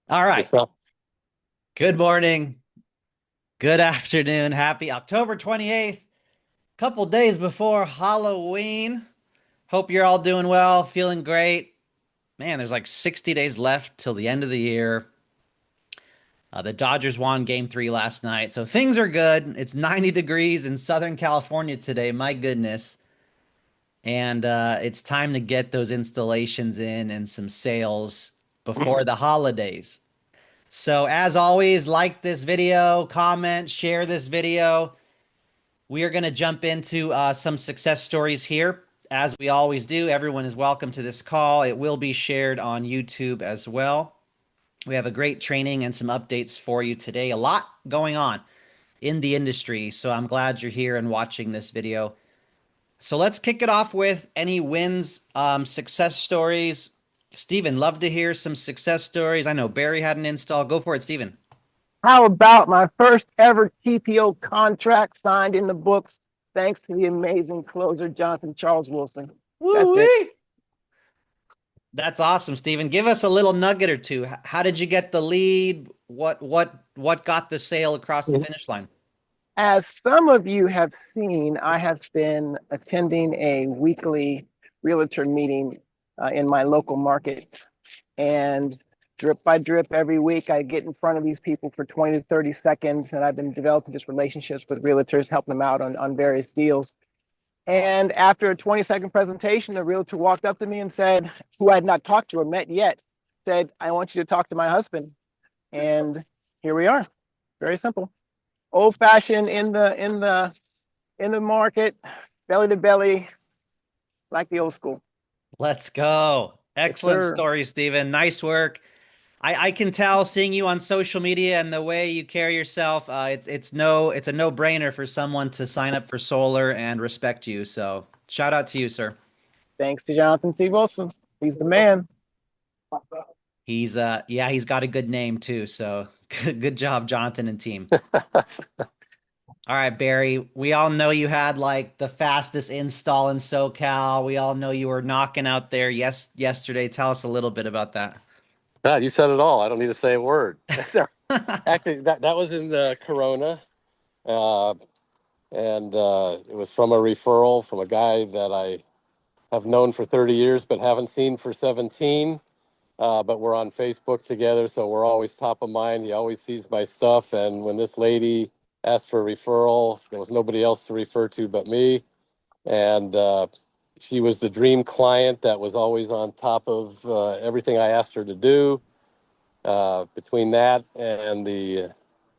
All right. It's not. Good morning. Good afternoon. Happy October 28th. Couple days before Halloween. Hope you're all doing well, feeling great. Man, there's like 60 days left till the end of the year. The Dodgers won game three last night, so things are good. It's 90 degrees in Southern California today. My goodness. And it's time to get those installations in and some sales before the holidays. So, as always, like this video, comment, share this video. We are going to jump into some success stories here. As we always do, everyone is welcome to this call. It will be shared on YouTube as well. We have a great training and some updates for you today. A lot going on in the industry. So, I'm glad you're here and watching this video. So, let's kick it off with any wins, success stories. Stephen, love to hear some success stories. I know Barry had an install. Go for it, Stephen. How about my first ever TPO contract signed in the books, thanks to the amazing closer, Jonathan Charles Wilson? That's it. Woo-wee! That's awesome, Stephen. Give us a little nugget or two. How did you get the lead? What got the sale across the finish line? As some of you have seen, I have been attending a weekly realtor meeting in my local market. And drip by drip, every week, I get in front of these people for 20 to 30 seconds. And I've been developing just relationships with realtors, helping them out on various deals. And after a 20-second presentation, the realtor walked up to me and said, who I had not talked to or met yet, said, I want you to talk to my husband. And here we are. Very simple. Old fashioned in the market, belly to belly, like the old school. Let's go. Yes, Excellent sir. story, Stephen. Nice work. I can tell seeing you on social media and the way you carry yourself, it's a no-brainer for someone to sign up for solar and respect you. So shout out to you, sir. Thanks to Jonathan C. Wilson. He's the man. He's got a good name too. So good job, Jonathan and team. All right, Barry, we all know you had like the fastest install in SoCal. We all know you were knocking out there yesterday. Tell us a little bit about that. God, you said it all. I don't need to say a word. Actually, that was in Corona, uh, and it was from a referral from a guy that I have known for 30 years but haven't seen for 17. But we're on Facebook together, so we're always top of mind. He always sees my stuff, and when this lady asked for a referral, there was nobody else to refer to but me, and she was the dream client that was always on top of everything I asked her to do. Between that and the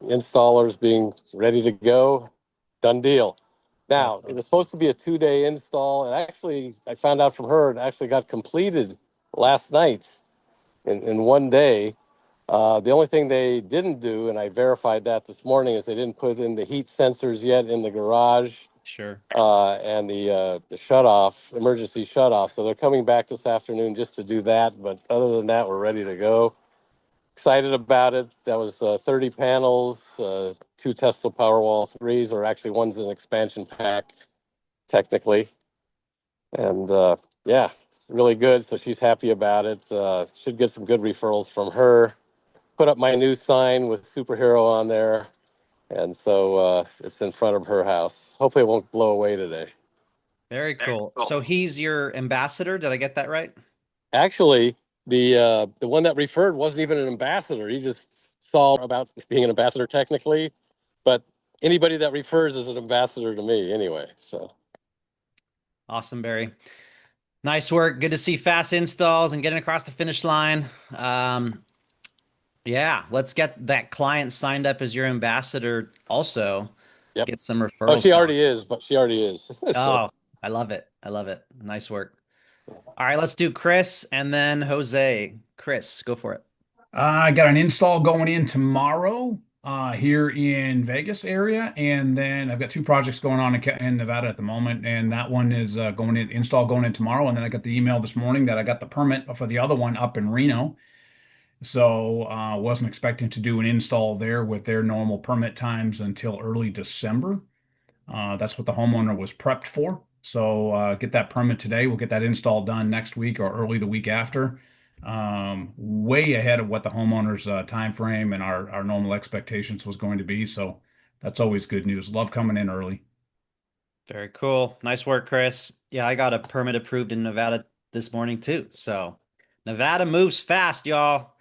installers being ready to go, done deal. Now, it Excellent. was supposed to be a 2 day install, and actually, I found out from her it actually got completed last night in one day. The only thing they didn't do, and I verified that this morning, is they didn't put in the heat sensors yet in the garage Sure. and the shut off, emergency shut off. So they're coming back this afternoon just to do that. But other than that, we're ready to go. Excited about it. That was 30 panels, two Tesla Powerwall 3s, or actually one's an expansion pack, technically. And yeah, really good. So she's happy about it. Should get some good referrals from her. Put up my new sign with superhero on there. And so it's in front of her house. Hopefully it won't blow away today. Very cool. So he's your ambassador. Did I get that right? Actually, the one that referred wasn't even an ambassador. He just saw about being an ambassador technically, but anybody that refers is an ambassador to me anyway. So Awesome, Barry. Nice work. Good to see fast installs and getting across the finish line. Yeah, let's get that client signed up as your ambassador also. yep. Get some Oh, referrals she going. already is, but she already is. So Oh, I love it. I love it. Nice work. All right, let's do Chris and then Jose. Chris, go for it. I got an install going in tomorrow here in Vegas area, and then I've got two projects going on in Nevada at the moment, and that one is going in tomorrow, and then I got the email this morning that I got the permit for the other one up in Reno. So wasn't expecting to do an install there with their normal permit times until early December. That's what the homeowner was prepped for. So get that permit today. We'll get that install done next week or early the week after. way ahead of what the homeowners time frame and our normal expectations was going to be. So that's always good news. Love coming in early. Very cool. Nice work, Chris. Yeah, I got a permit approved in Nevada this morning too. So Nevada moves fast, y'all.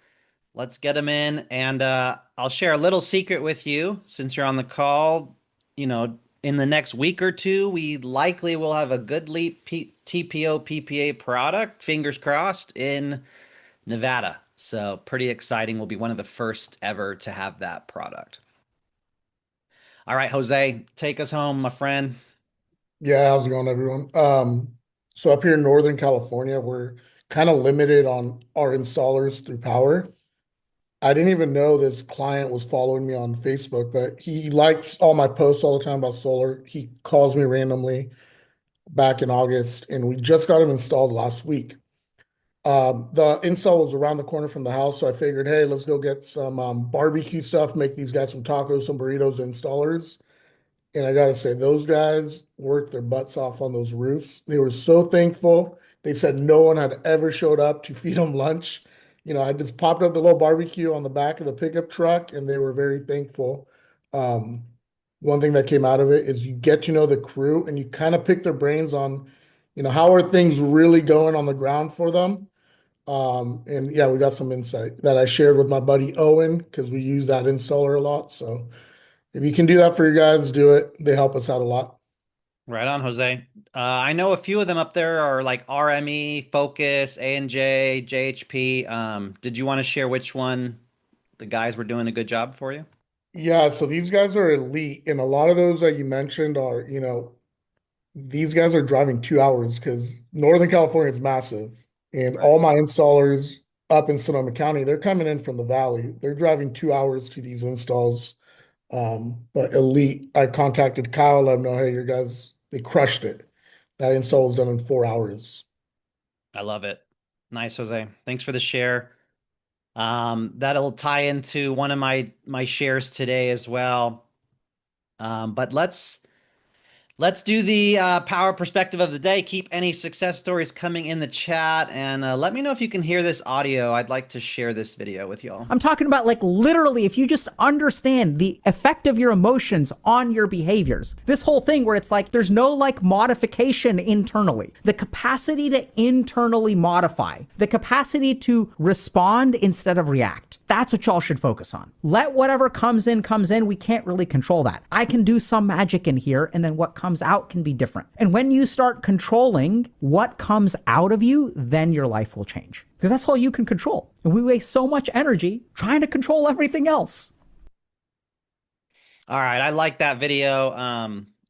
Let's get them in. And I'll share a little secret with you since you're on the call. In the next week or two, we likely will have a GoodLeap TPO PPA product, fingers crossed, in Nevada. So pretty exciting. We'll be one of the first ever to have that product. All right, Jose, take us home, my friend. Yeah, how's it going, everyone? So up here in Northern California, we're kind of limited on our installers through Powur. I didn't even know this client was following me on Facebook, but he likes all my posts all the time about solar. He calls me randomly back in August, and we just got him installed last week. The install was around the corner from the house, so I figured, hey, let's go get some barbecue stuff, make these guys some tacos, some burritos, installers. And I gotta say, those guys worked their butts off on those roofs. They were so thankful. They said no one had ever showed up to feed them lunch. I just popped up the little barbecue on the back of the pickup truck, and they were very thankful. Um, One thing that came out of it is you get to know the crew and you kind of pick their brains on, how are things really going on the ground for them. And yeah, we got some insight that I shared with my buddy Owen because we use that installer a lot. So if you can do that for your guys, do it. They help us out a lot. Right on, Jose. I know a few of them up there are like RME, Focus, A&J, JHP. Did you want to share which one the guys were doing a good job for you? Yeah, so these guys are elite, and a lot of those that you mentioned are, these guys are driving 2 hours because Northern California is massive, and Right. all my installers up in Sonoma County, they're coming in from the valley. They're driving 2 hours to these installs. But elite, I contacted Kyle, let him know, hey, your guys, they crushed it. That install was done in 4 hours. I love it. Nice, Jose. Thanks for the share. That'll tie into one of my shares today as well. But let's do the power perspective of the day. Keep any success stories coming in the chat, and let me know if you can hear this audio. I'd like to share this video with y'all. I'm talking about like literally if you just understand the effect of your emotions on your behaviors. This whole thing where it's like there's no like modification internally. The capacity to internally modify, the capacity to respond instead of react. That's what y'all should focus on. Let whatever comes in, comes in. We can't really control that. I can do some magic in here, and then what comes out can be different. And when you start controlling what comes out of you, then your life will change. Because that's all you can control. And we waste so much energy trying to control everything else. All right, I like that video.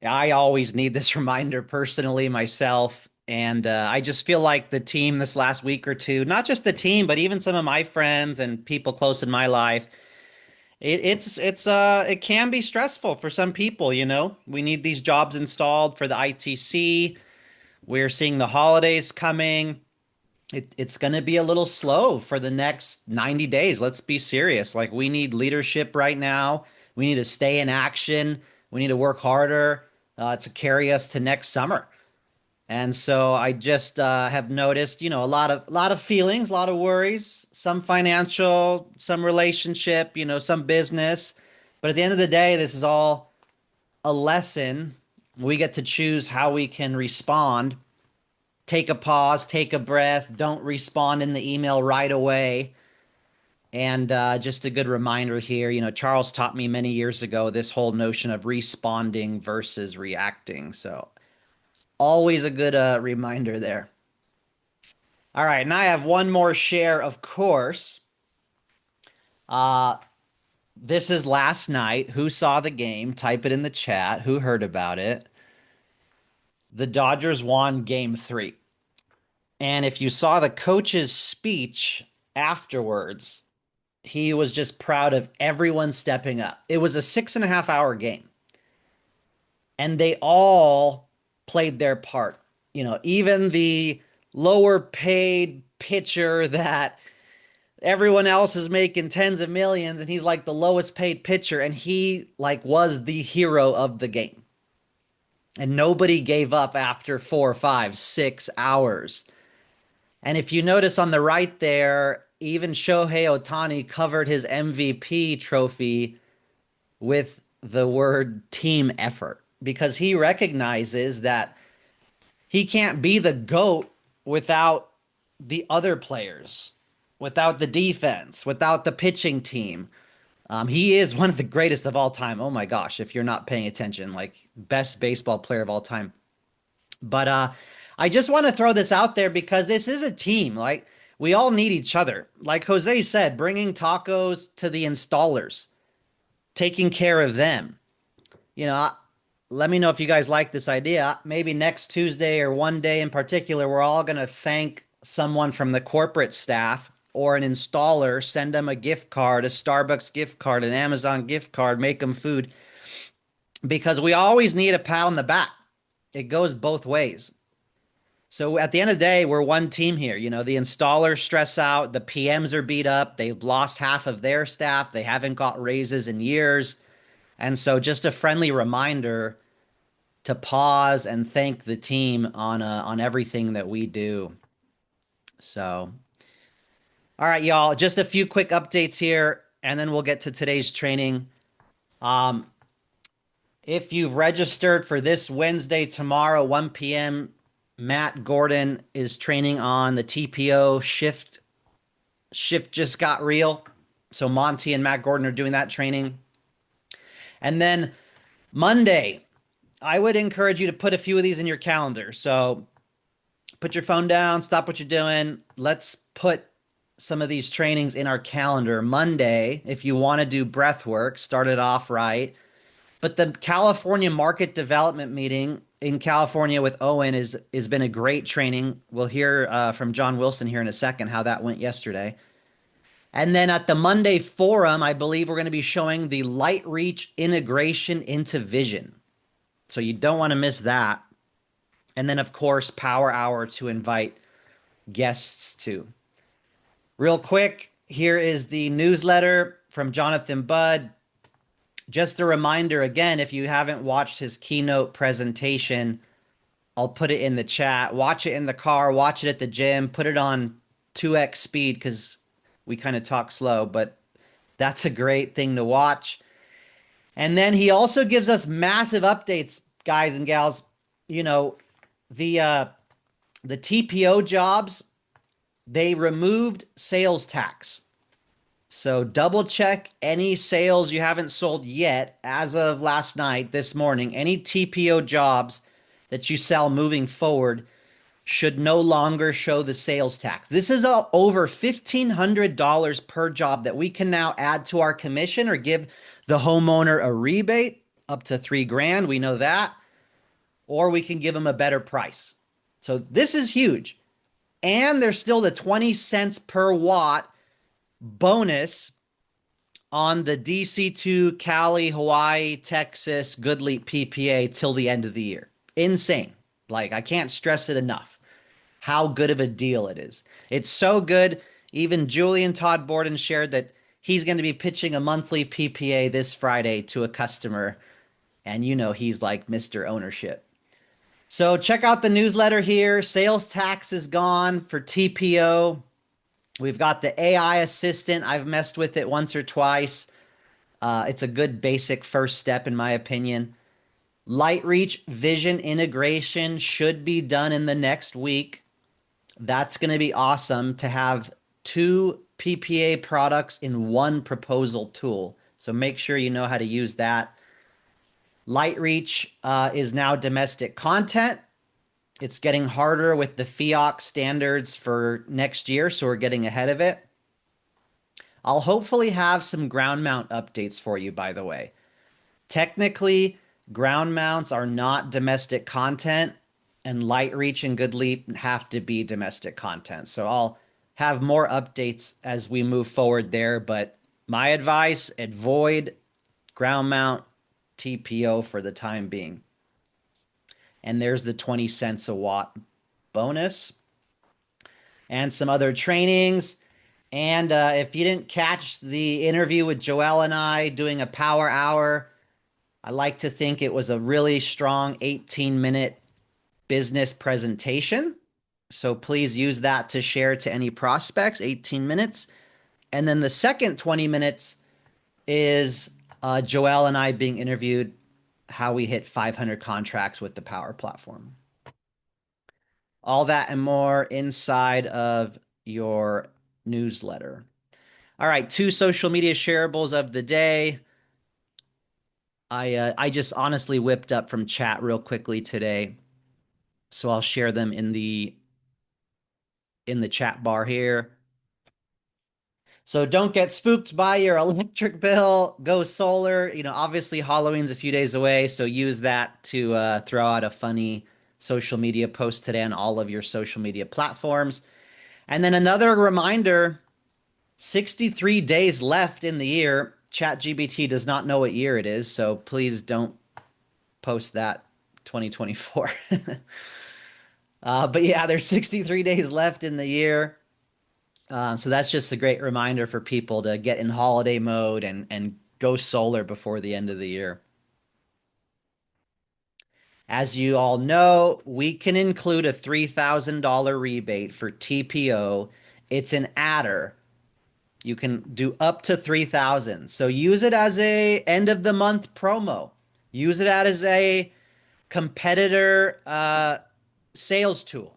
I always need this reminder personally myself. And I just feel like the team this last week or two, not just the team, but even some of my friends and people close in my life, it can be stressful for some people, you know. We need these jobs installed for the ITC. We're seeing the holidays coming. It's going to be a little slow for the next 90 days. Let's be serious. Like, we need leadership right now. We need to stay in action. We need to work harder to carry us to next summer. And so I just have noticed, a lot of feelings, a lot of worries, some financial, some relationship, some business. But at the end of the day, this is all a lesson. We get to choose how we can respond. Take a pause, take a breath, don't respond in the email right away. And just a good reminder here, Charles taught me many years ago this whole notion of responding versus reacting. So always a good reminder there. All right, and I have one more share, of course. Uh, this is last night. Who saw the game? Type it in the chat. Who heard about it? The Dodgers won game 3. And if you saw the coach's speech afterwards, he was just proud of everyone stepping up. It was a 6.5 hour game, and they all played their part. Even the lower paid pitcher that everyone else is making tens of millions, and he's like the lowest paid pitcher, and he like was the hero of the game. And nobody gave up after 4, 5, 6 hours. And if you notice on the right there, even Shohei Ohtani covered his MVP trophy with the word team effort because he recognizes that he can't be the GOAT without the other players, without the defense, without the pitching team. He is one of the greatest of all time. Oh my gosh, if you're not paying attention, like best baseball player of all time. But I just want to throw this out there because this is a team. Like we all need each other. Like Jose said, bringing tacos to the installers, taking care of them. You know, let me know if you guys like this idea. Maybe next Tuesday or one day in particular, we're all going to thank someone from the corporate staff or an installer, send them a gift card, a Starbucks gift card, an Amazon gift card, make them food because we always need a pat on the back. It goes both ways. So at the end of the day, we're one team here. You know, the installers stress out, the PMs are beat up, they've lost half of their staff, they haven't got raises in years. And so just a friendly reminder to pause and thank the team on everything that we do. So, all right, y'all, just a few quick updates here, and then we'll get to today's training. If you've registered for this Wednesday, tomorrow, 1 p.m., Matt Gordon is training on the TPO shift. Shift just got real. So Monty and Matt Gordon are doing that training. And then Monday, I would encourage you to put a few of these in your calendar. So put your phone down, stop what you're doing. Let's put some of these trainings in our calendar. Monday, if you want to do breath work, start it off right. But the California Market Development Meeting in California with Owen has been a great training. We'll hear from John Wilson here in a second how that went yesterday. And then at the Monday Forum, I believe we're going to be showing the Light Reach integration into Vision. So you don't want to miss that. And then, of course, Power Hour to invite guests to. Real quick, here is the newsletter from Jonathan Budd. Just a reminder, again, if you haven't watched his keynote presentation, I'll put it in the chat. Watch it in the car, watch it at the gym, put it on 2x speed because we kind of talk slow, but that's a great thing to watch. And then he also gives us massive updates, guys and gals. You know, the TPO jobs, they removed sales tax. So double check any sales you haven't sold yet as of last night, this morning. Any TPO jobs that you sell moving forward should no longer show the sales tax. This is over $1,500 per job that we can now add to our commission or give the homeowner a rebate up to $3,000. We know that. Or we can give them a better price. So this is huge. And there's still the 20 cents per watt bonus on the DC2 Cali, Hawaii, Texas GoodLeap PPA till the end of the year. Insane. Like, I can't stress it enough how good of a deal it is. It's so good. Even Julian Todd Borden shared that he's going to be pitching a monthly PPA this Friday to a customer. And you know, he's like Mr. Ownership. So check out the newsletter here. Sales tax is gone for TPO. We've got the AI assistant. I've messed with it once or twice. It's a good basic first step, in my opinion. Light Reach Vision integration should be done in the next week. That's going to be awesome to have 2 PPA products in one proposal tool. So make sure you know how to use that. Light Reach is now domestic content. It's getting harder with the FIOC standards for next year, so we're getting ahead of it. I'll hopefully have some ground mount updates for you, by the way. Technically, ground mounts are not domestic content, and Light Reach and GoodLeap have to be domestic content. So I'll have more updates as we move forward there, but my advice, avoid ground mount TPO for the time being. And there's the 20 cents a watt bonus and some other trainings. And if you didn't catch the interview with Joel and I doing a power hour, I like to think it was a really strong 18-minute business presentation. So please use that to share to any prospects, 18 minutes. And then the second 20 minutes is Joelle and I being interviewed how we hit 500 contracts with the Powur platform. All that and more inside of your newsletter. All right, 2 social media shareables of the day. I just honestly whipped up from chat real quickly today, so I'll share them in the chat bar here. So don't get spooked by your electric bill. Go solar. You know, obviously Halloween's a few days away, so use that to throw out a funny social media post today on all of your social media platforms. And then another reminder, 63 days left in the year. ChatGPT does not know what year it is, so please don't post that 2024. But yeah, there's 63 days left in the year. So that's just a great reminder for people to get in holiday mode and go solar before the end of the year. As you all know, we can include a $3,000 rebate for TPO. It's an adder. You can do up to 3,000. So use it as a end of the month promo. Use it as a competitor sales tool.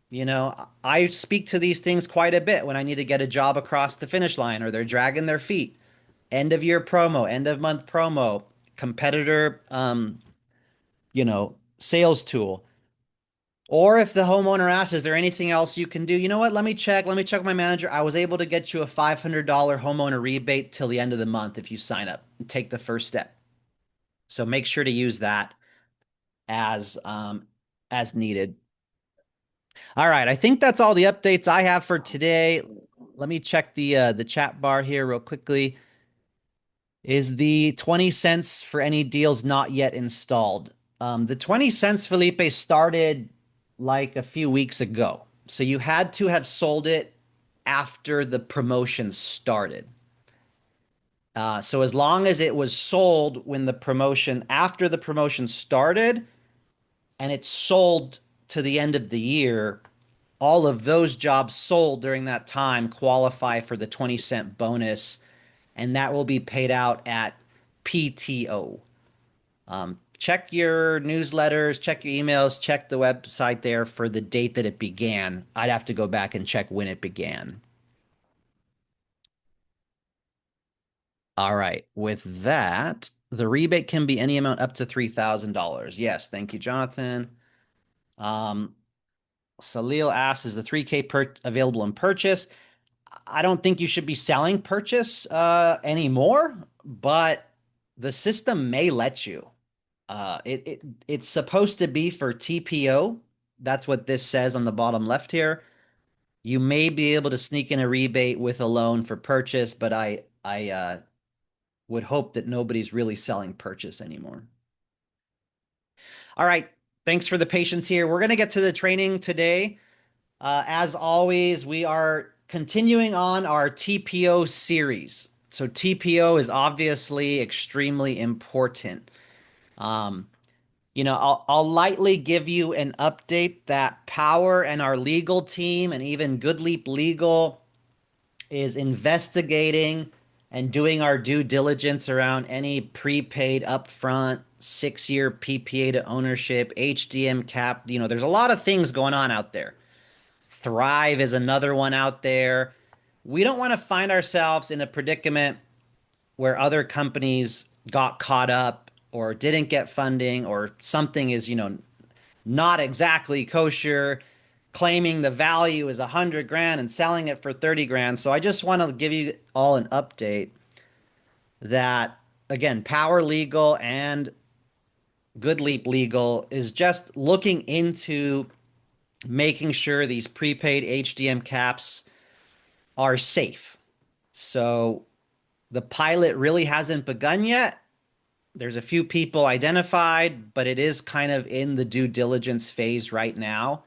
You know, I speak to these things quite a bit when I need to get a job across the finish line or they're dragging their feet. End of year promo, end of month promo, competitor, sales tool. Or if the homeowner asks, is there anything else you can do? You know what? Let me check. Let me check with my manager. I was able to get you a $500 homeowner rebate till the end of the month if you sign up and take the first step. So make sure to use that as needed. All right, I think that's all the updates I have for today. Let me check the chat bar here real quickly. Is the 20 cents for any deals not yet installed? The 20 cents, Felipe, started like a few weeks ago. So you had to have sold it after the promotion started. So as long as it was sold when after the promotion started, and it's sold to the end of the year, all of those jobs sold during that time qualify for the 20-cent bonus, and that will be paid out at PTO. Check your newsletters, check your emails, check the website there for the date that it began. I'd have to go back and check when it began. All right. With that, the rebate can be any amount up to $3,000. Yes. Thank you, Jonathan. Salil asks, is the 3K available in purchase? I don't think you should be selling purchase anymore, but the system may let you. It's supposed to be for TPO. That's what this says on the bottom left here. You may be able to sneak in a rebate with a loan for purchase, but I would hope that nobody's really selling purchase anymore. All right. Thanks for the patience here. We're going to get to the training today. As always, we are continuing on our TPO series. So TPO is obviously extremely important. I'll lightly give you an update that Powur and our legal team and even GoodLeap Legal is investigating and doing our due diligence around any prepaid upfront 6-year PPA to ownership, HDM cap. There's a lot of things going on out there. Thrive is another one out there. We don't want to find ourselves in a predicament where other companies got caught up or didn't get funding or something is, not exactly kosher, claiming the value is 100 grand and selling it for 30 grand. So I just want to give you all an update that, again, Powur Legal and GoodLeap Legal is just looking into making sure these prepaid HDM caps are safe. So the pilot really hasn't begun yet. There's a few people identified, but it is kind of in the due diligence phase right now.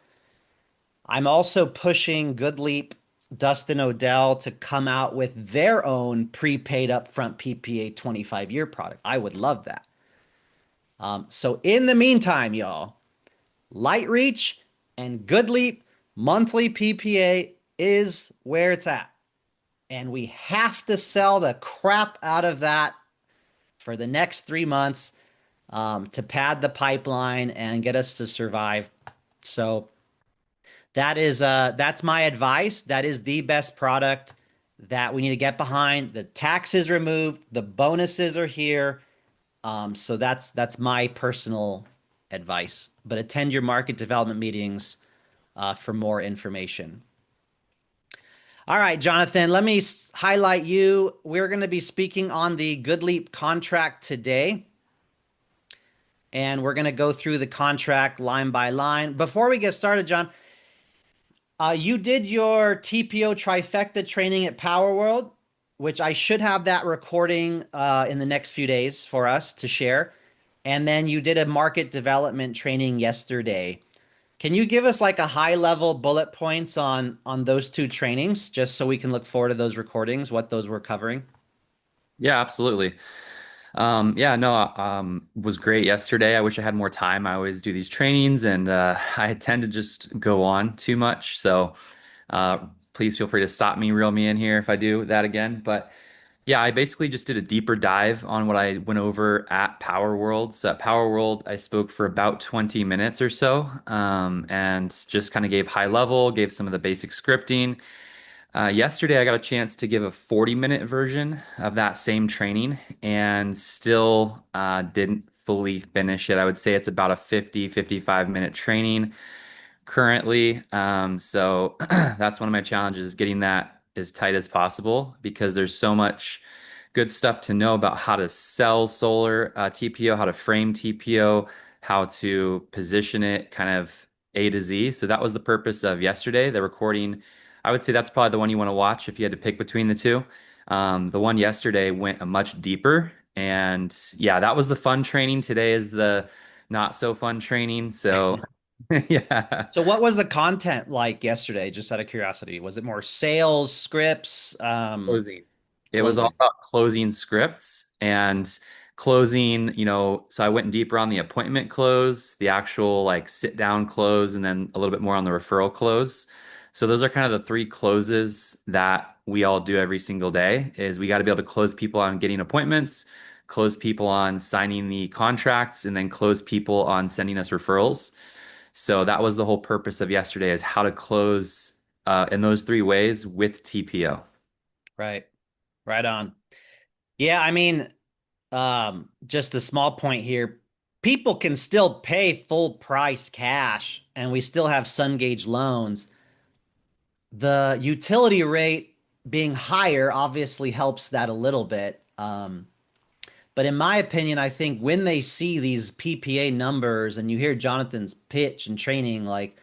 I'm also pushing GoodLeap, Dustin Odell to come out with their own prepaid upfront PPA 25-year product. I would love that. So in the meantime, y'all, LightReach and GoodLeap, Monthly PPA is where it's at. And we have to sell the crap out of that for the next 3 months to pad the pipeline and get us to survive. So that's my advice. That is the best product that we need to get behind. The tax is removed, the bonuses are here. So that's my personal advice. But attend your market development meetings for more information. All right, Jonathan, let me highlight you. We're going to be speaking on the GoodLeap contract today, and we're going to go through the contract line by line. Before we get started, John, you did your TPO trifecta training at Power World, which I should have that recording in the next few days for us to share. And then you did a market development training yesterday. Can you give us like a high level bullet points on those two trainings, just so we can look forward to those recordings, what those were covering? Yeah, absolutely. Yeah, no, was great yesterday. I wish I had more time. I always do these trainings and I tend to just go on too much. So uh, please feel free to stop me, reel me in here if I do that again. But yeah, I basically just did a deeper dive on what I went over at Power World. So at Power World, I spoke for about 20 minutes or so, and just kind of gave high level, gave some of the basic scripting. Yesterday, I got a chance to give a 40-minute version of that same training and still didn't fully finish it. I would say it's about a 55-minute training currently. So that's one of my challenges, getting that as tight as possible because there's so much good stuff to know about how to sell solar TPO, how to frame TPO, how to position it kind of A to Z. So that was the purpose of yesterday, the recording. I would say that's probably the one you want to watch if you had to pick between the two. The one yesterday went a much deeper. And yeah, that was the fun training. Today is the not so fun training. So yeah. So what was the content like yesterday, just out of curiosity? Was it more sales, scripts, Closing. It was all closing? about closing scripts and closing, so I went deeper on the appointment close, the actual like sit down close, and then a little bit more on the referral close. So those are kind of the three closes that we all do every single day is we got to be able to close people on getting appointments, close people on signing the contracts, and then close people on sending us referrals. So that was the whole purpose of yesterday is how to close in those three ways with TPO. Right. Right on. Yeah, I mean, just a small point here. People can still pay full price cash, and we still have sun gauge loans. The utility rate being higher obviously helps that a little bit. But in my opinion, I think when they see these PPA numbers and you hear Jonathan's pitch and training, like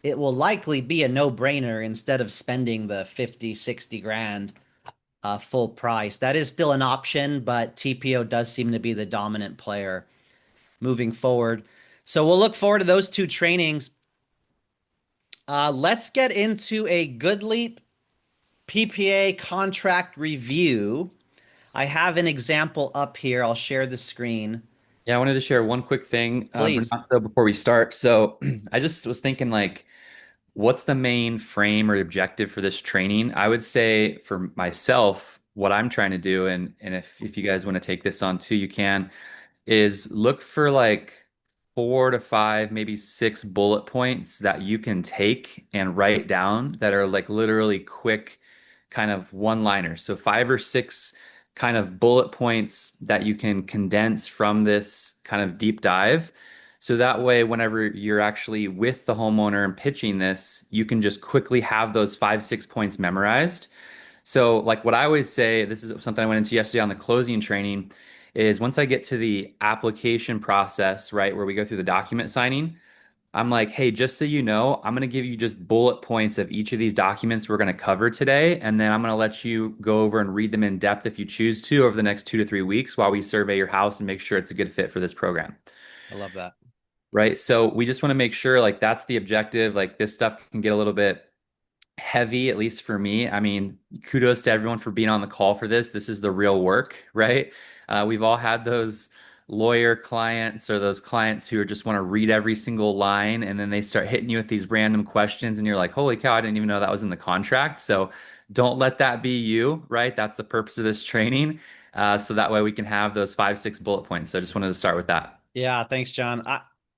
it will likely be a no-brainer instead of spending the 50, 60 grand full price. That is still an option, but TPO does seem to be the dominant player moving forward. So we'll look forward to those two trainings. Let's get into a GoodLeap PPA contract review. I have an example up here. I'll share the screen. Yeah, I wanted to share one quick thing, Please. Brunasso, before we start. So I just was thinking, like, what's the main frame or objective for this training? I would say for myself, what I'm trying to do, and if you guys want to take this on too, you can, is look for like 4 to 5, maybe 6 bullet points that you can take and write down that are like literally quick kind of one-liners. So 5 or 6 kind of bullet points that you can condense from this kind of deep dive. So that way, whenever you're actually with the homeowner and pitching this, you can just quickly have those 5, 6 points memorized. So, like what I always say, this is something I went into yesterday on the closing training, is once I get to the application process, right, where we go through the document signing, I'm like, hey, just so you know, I'm going to give you just bullet points of each of these documents we're going to cover today. And then I'm going to let you go over and read them in depth if you choose to over the next 2 to 3 weeks while we survey your house and make sure it's a good fit for this program. I love that. Right. So we just want to make sure like that's the objective. Like this stuff can get a little bit heavy, at least for me. I mean, kudos to everyone for being on the call for this. This is the real work, right? We've all had those lawyer clients or those clients who just want to read every single line and then they start hitting you with these random questions and you're like, holy cow, I didn't even know that was in the contract. So don't let that be you, right? That's the purpose of this training. So that way we can have those 5, 6 bullet points. So I just wanted to start with that. Yeah, thanks, John.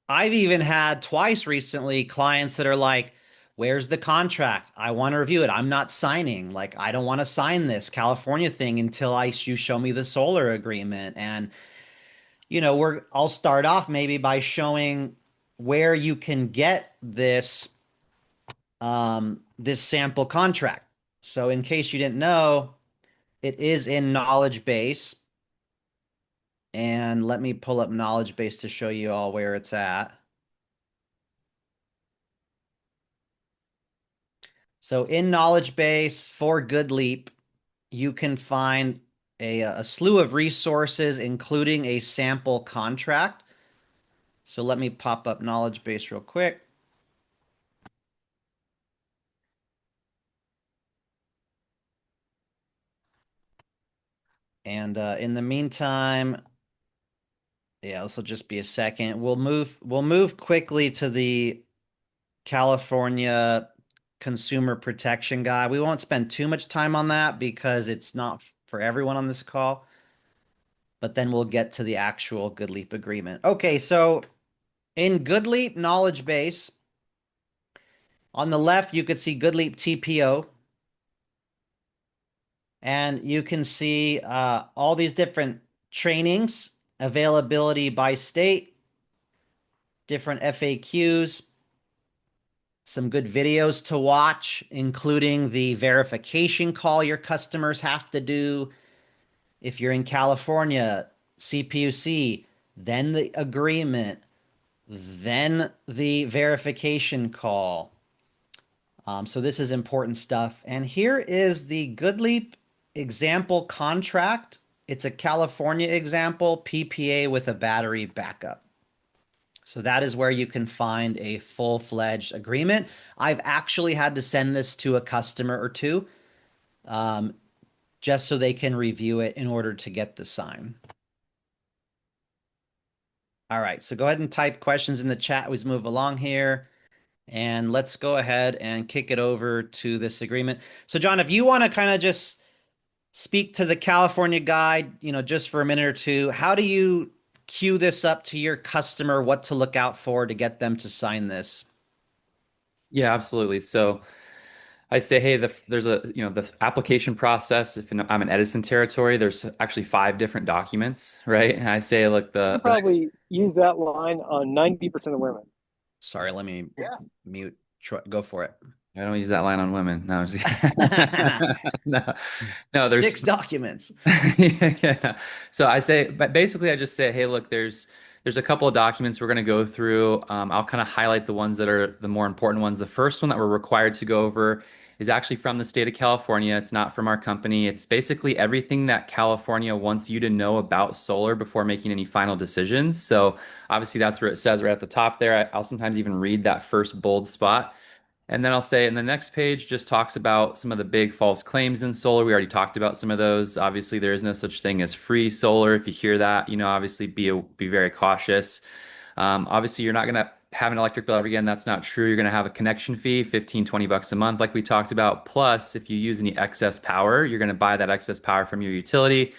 I've even had twice recently clients that are like, "Where's the contract? I want to review it. I'm not signing. Like, I don't want to sign this California thing until you show me the solar agreement." And I'll start off maybe by showing where you can get this sample contract. So in case you didn't know, it is in knowledge base. And let me pull up knowledge base to show you all where it's at. So in knowledge base for GoodLeap, you can find a slew of resources, including a sample contract. So let me pop up knowledge base real quick. And in the meantime, yeah, this will just be a second. We'll move quickly to the California Consumer Protection Guide. We won't spend too much time on that because it's not for everyone on this call. But then we'll get to the actual GoodLeap agreement. Okay, so in GoodLeap knowledge base, on the left, you could see GoodLeap TPO. And you can see all these different trainings, availability by state, different FAQs, some good videos to watch, including the verification call your customers have to do. If you're in California, CPUC, then the agreement, then the verification call. So this is important stuff. And here is the GoodLeap example contract. It's a California example, PPA with a battery backup. So that is where you can find a full-fledged agreement. I've actually had to send this to a customer or two, just so they can review it in order to get the sign. All right, so go ahead and type questions in the chat as we move along here. And let's go ahead and kick it over to this agreement. So, John, if you want to kind of just speak to the California guide, just for a minute or two, how do you cue this up to your customer, what to look out for to get them to sign this? Yeah, absolutely. So I say, hey, there's the application process. If I'm in Edison territory, there's actually 5 different documents, right? And I say, look, You probably use that line on 90% of women. Sorry, let me mute. Go for it. I don't use that line on women. No, no, there's 6 documents. Yeah. So I say, but basically, I just say, hey, look, there's a couple of documents we're going to go through. I'll kind of highlight the ones that are the more important ones. The first one that we're required to go over is actually from the state of California. It's not from our company. It's basically everything that California wants you to know about solar before making any final decisions. So obviously, that's where it says right at the top there. I'll sometimes even read that first bold spot. And then I'll say, and the next page just talks about some of the big false claims in solar. We already talked about some of those. Obviously, there is no such thing as free solar. If you hear that, obviously be very cautious. Obviously, you're not going to have an electric bill ever again. That's not true. You're going to have a connection fee, 15, 20 bucks a month, like we talked about. Plus, if you use any excess power, you're going to buy that excess power from your utility.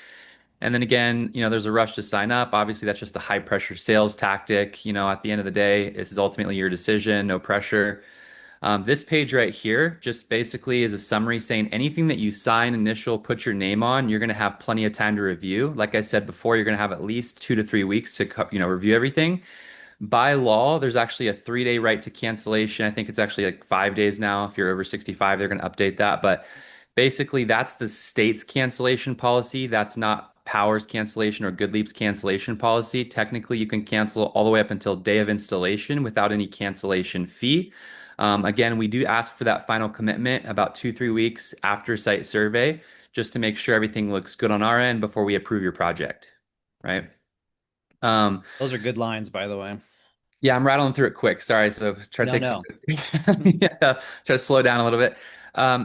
And then again, there's a rush to sign up. Obviously, that's just a high pressure sales tactic. At the end of the day, this is ultimately your decision, no pressure. This page right here just basically is a summary saying anything that you sign, initial, put your name on, you're going to have plenty of time to review. Like I said before, you're going to have at least 2 to 3 weeks to review everything. By law, there's actually a 3-day right to cancellation. I think it's actually like 5 days now. If you're over 65, they're going to update that. But basically, that's the state's cancellation policy. That's not Powur's cancellation or GoodLeap's cancellation policy. Technically, you can cancel all the way up until day of installation without any cancellation fee. Again, we do ask for that final commitment about 2, 3 weeks after site survey, just to make sure everything looks good on our end before we approve your project, right? Those are good lines, by the way. Yeah, I'm rattling through it quick. Sorry. So try to take some, yeah, try to slow down a little bit.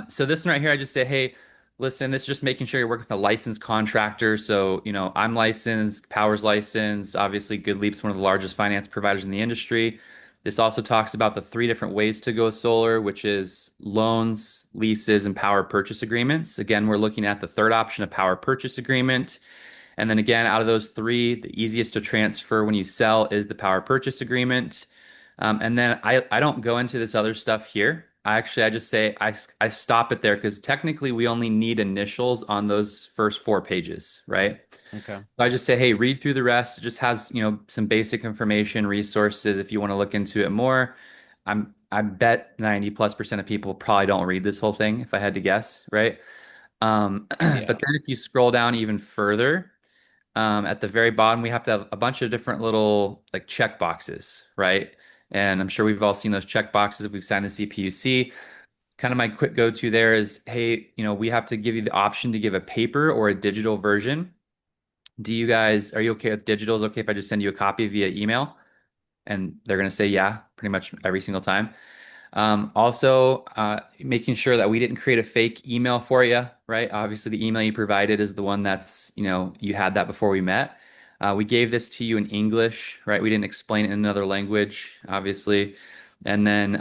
So this one right here, I just say, hey, Listen, this is just making sure you're working with a licensed contractor. So, I'm licensed, Powur's licensed. Obviously, GoodLeap's one of the largest finance providers in the industry. This also talks about the three different ways to go solar, which is loans, leases, and power purchase agreements. Again, we're looking at the third option of power purchase agreement. And then again, out of those three, the easiest to transfer when you sell is the power purchase agreement. And then I don't go into this other stuff here. I just say I stop it there because technically we only need initials on those first 4 pages, right? Okay. So I just say, hey, read through the rest. It just has, some basic information, resources if you want to look into it more. I bet 90+% of people probably don't read this whole thing if I had to guess, right? But Yeah. then if you scroll down even further, at the very bottom, we have to have a bunch of different little like check boxes, right? And I'm sure we've all seen those check boxes if we've signed the CPUC. Kind of my quick go-to there is, hey, we have to give you the option to give a paper or a digital version. Are you okay with digital? Is it okay if I just send you a copy via email? And they're going to say, yeah, pretty much every single time. Also, making sure that we didn't create a fake email for you, right? Obviously, the email you provided is the one that's, you had that before we met. We gave this to you in English, right? We didn't explain it in another language, obviously. And then,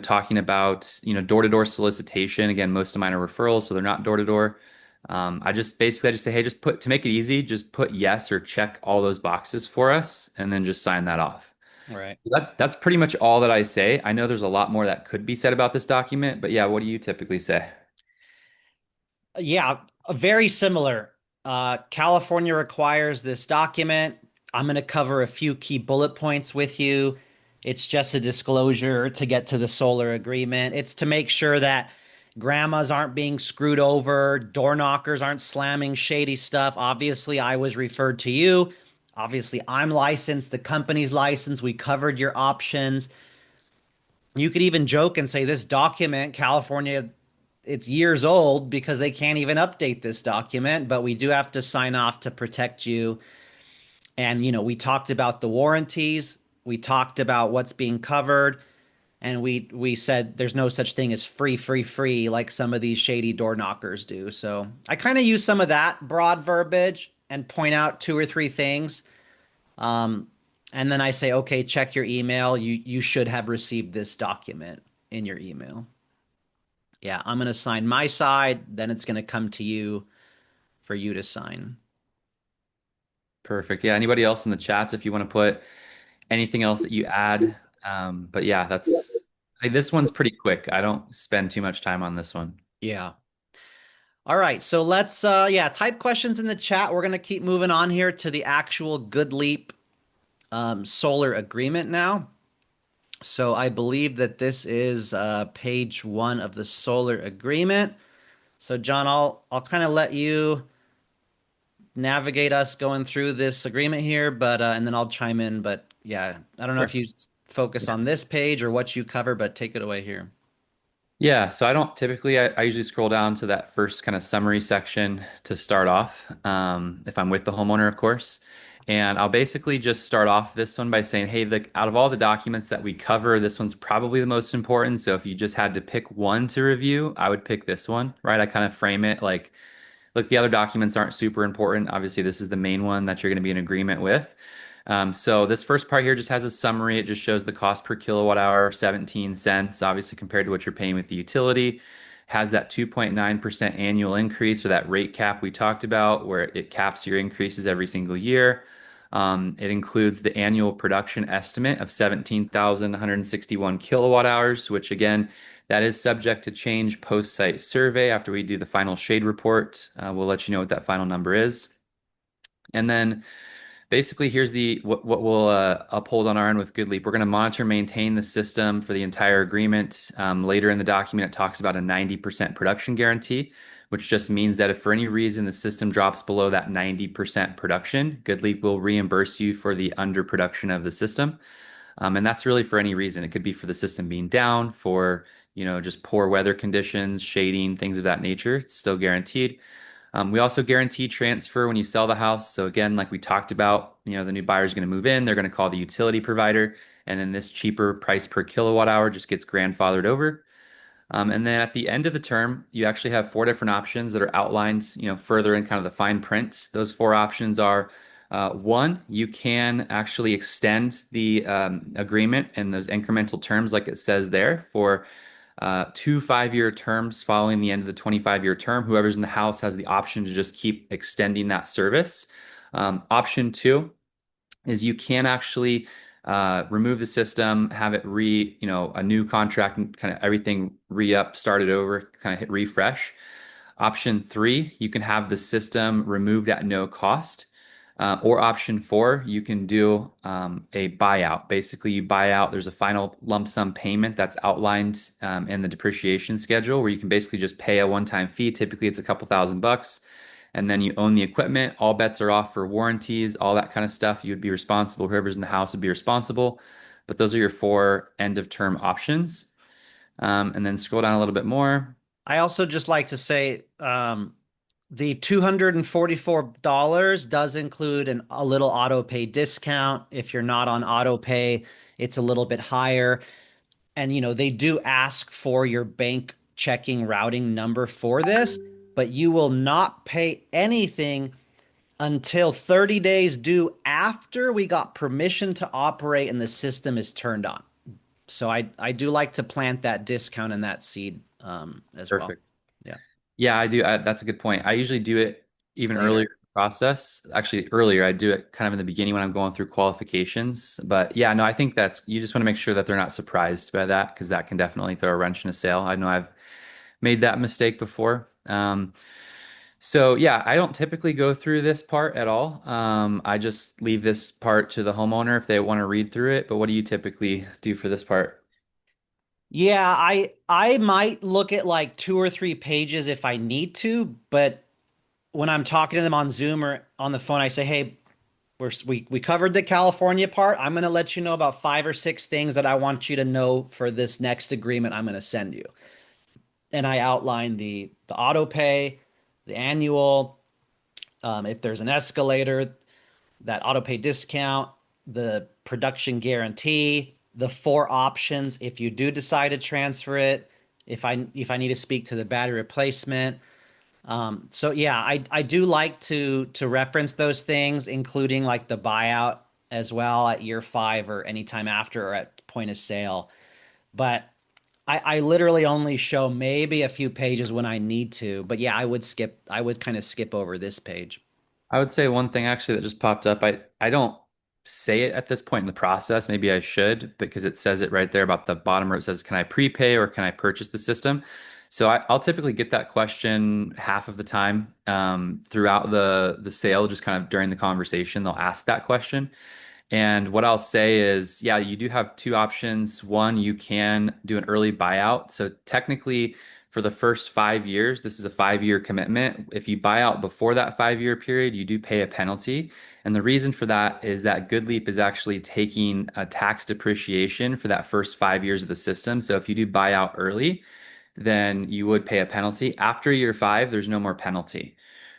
talking about, door-to-door solicitation. Again, most of mine are referrals, so they're not door-to-door. I just say, hey, to make it easy, just put yes or check all those boxes for us, and then just sign that off. Right. That's pretty much all that I say. I know there's a lot more that could be said about this document, but yeah, what do you typically say? Yeah, very similar. California requires this document. I'm going to cover a few key bullet points with you. It's just a disclosure to get to the solar agreement. It's to make sure that grandmas aren't being screwed over, door knockers aren't slamming shady stuff. Obviously, I was referred to you. Obviously, I'm licensed, the company's licensed. We covered your options. You could even joke and say this document, California, it's years old because they can't even update this document, but we do have to sign off to protect you. And, we talked about the warranties, we talked about what's being covered, and we said there's no such thing as free like some of these shady door knockers do. So I kind of use some of that broad verbiage and point out two or three things. Um, and then I say, okay, check your email. You should have received this document in your email. Yeah, I'm going to sign my side, then it's going to come to you for you to sign. Perfect. Yeah, anybody else in the chats if you want to put anything else that you add. But yeah, this one's pretty quick. I don't spend too much time on this one. Yeah. All right, so let's type questions in the chat. We're going to keep moving on here to the actual GoodLeap solar agreement now. So I believe that this is page 1 of the solar agreement. So John, I'll kind of let you navigate us going through this agreement here, but and then I'll chime in. But yeah, I don't know if Sure. you focus on this page or what you cover, but take it away here. Yeah, so I don't typically, I usually scroll down to that first kind of summary section to start off, if I'm with the homeowner, of course. And I'll basically just start off this one by saying, hey, out of all the documents that we cover, this one's probably the most important. So if you just had to pick one to review, I would pick this one, right? I kind of frame it like, look, the other documents aren't super important. Obviously, this is the main one that you're going to be in agreement with. So this first part here just has a summary. It just shows the cost per kilowatt hour, 17 cents, obviously compared to what you're paying with the utility. Has that 2.9% annual increase or that rate cap we talked about, where it caps your increases every single year. It includes the annual production estimate of 17,161 kilowatt hours, which again, that is subject to change post-site survey after we do the final shade report. We'll let you know what that final number is. And then basically, here's what we'll uphold on our end with GoodLeap. We're going to monitor, maintain the system for the entire agreement. Later in the document, it talks about a 90% production guarantee, which just means that if for any reason the system drops below that 90% production, GoodLeap will reimburse you for the underproduction of the system. And that's really for any reason. It could be for the system being down, for just poor weather conditions, shading, things of that nature. It's still guaranteed. We also guarantee transfer when you sell the house. So again, like we talked about, the new buyer is going to move in, they're going to call the utility provider, and then this cheaper price per kilowatt hour just gets grandfathered over. And then at the end of the term, you actually have four different options that are outlined, further in kind of the fine print. Those four options are one, you can actually extend the agreement and those incremental terms, like it says there, for two 5-year terms following the end of the 25-year term. Whoever's in the house has the option to just keep extending that service. Option two is you can actually remove the system, have it a new contract and kind of everything re-up, start it over, kind of hit refresh. Option three, you can have the system removed at no cost. Or option four, you can do a buyout. Basically, you buy out, there's a final lump sum payment that's outlined in the depreciation schedule where you can basically just pay a one-time fee. Typically, it's a couple $1,000, and then you own the equipment. All bets are off for warranties, all that kind of stuff. You would be responsible. Whoever's in the house would be responsible. But those are your four end of term options. And then scroll down a little bit more. I also just like to say the $244 does include a little auto pay discount. If you're not on auto pay, it's a little bit higher. And they do ask for your bank checking routing number for this, but you will not pay anything until 30 days due after we got permission to operate and the system is turned on. So I do like to plant that discount and that seed as well. Perfect. Yeah. Yeah, I do. That's a good point. I usually do it even Later. earlier in the process. Actually, earlier, I do it kind of in the beginning when I'm going through qualifications. But yeah, no, I think you just want to make sure that they're not surprised by that because that can definitely throw a wrench in a sale. I know I've made that mistake before. So yeah, I don't typically go through this part at all. I just leave this part to the homeowner if they want to read through it. But what do you typically do for this part? Yeah, I might look at like 2 or 3 pages if I need to, but when I'm talking to them on Zoom or on the phone, I say, "Hey, we covered the California part. I'm going to let you know about 5 or 6 things that I want you to know for this next agreement I'm going to send you." And I outline the auto pay, the annual, if there's an escalator, that auto pay discount, the production guarantee, the four options if you do decide to transfer it, if I need to speak to the battery replacement. So yeah, I do like to reference those things, including like the buyout as well at year 5 or anytime after or at point of sale. But I literally only show maybe a few pages when I need to. But yeah, I would kind of skip over this page. I would say one thing actually that just popped up. I don't say it at this point in the process. Maybe I should because it says it right there about the bottom where it says, "Can I prepay or can I purchase the system?" So I'll typically get that question half of the time throughout the sale, just kind of during the conversation. They'll ask that question. And what I'll say is, yeah, you do have two options. One, you can do an early buyout. So technically, for the first 5 years, this is a 5-year commitment. If you buy out before that 5-year period, you do pay a penalty. And the reason for that is that GoodLeap is actually taking a tax depreciation for that first 5 years of the system. So if you do buy out early, then you would pay a penalty. After year 5, there's no more penalty,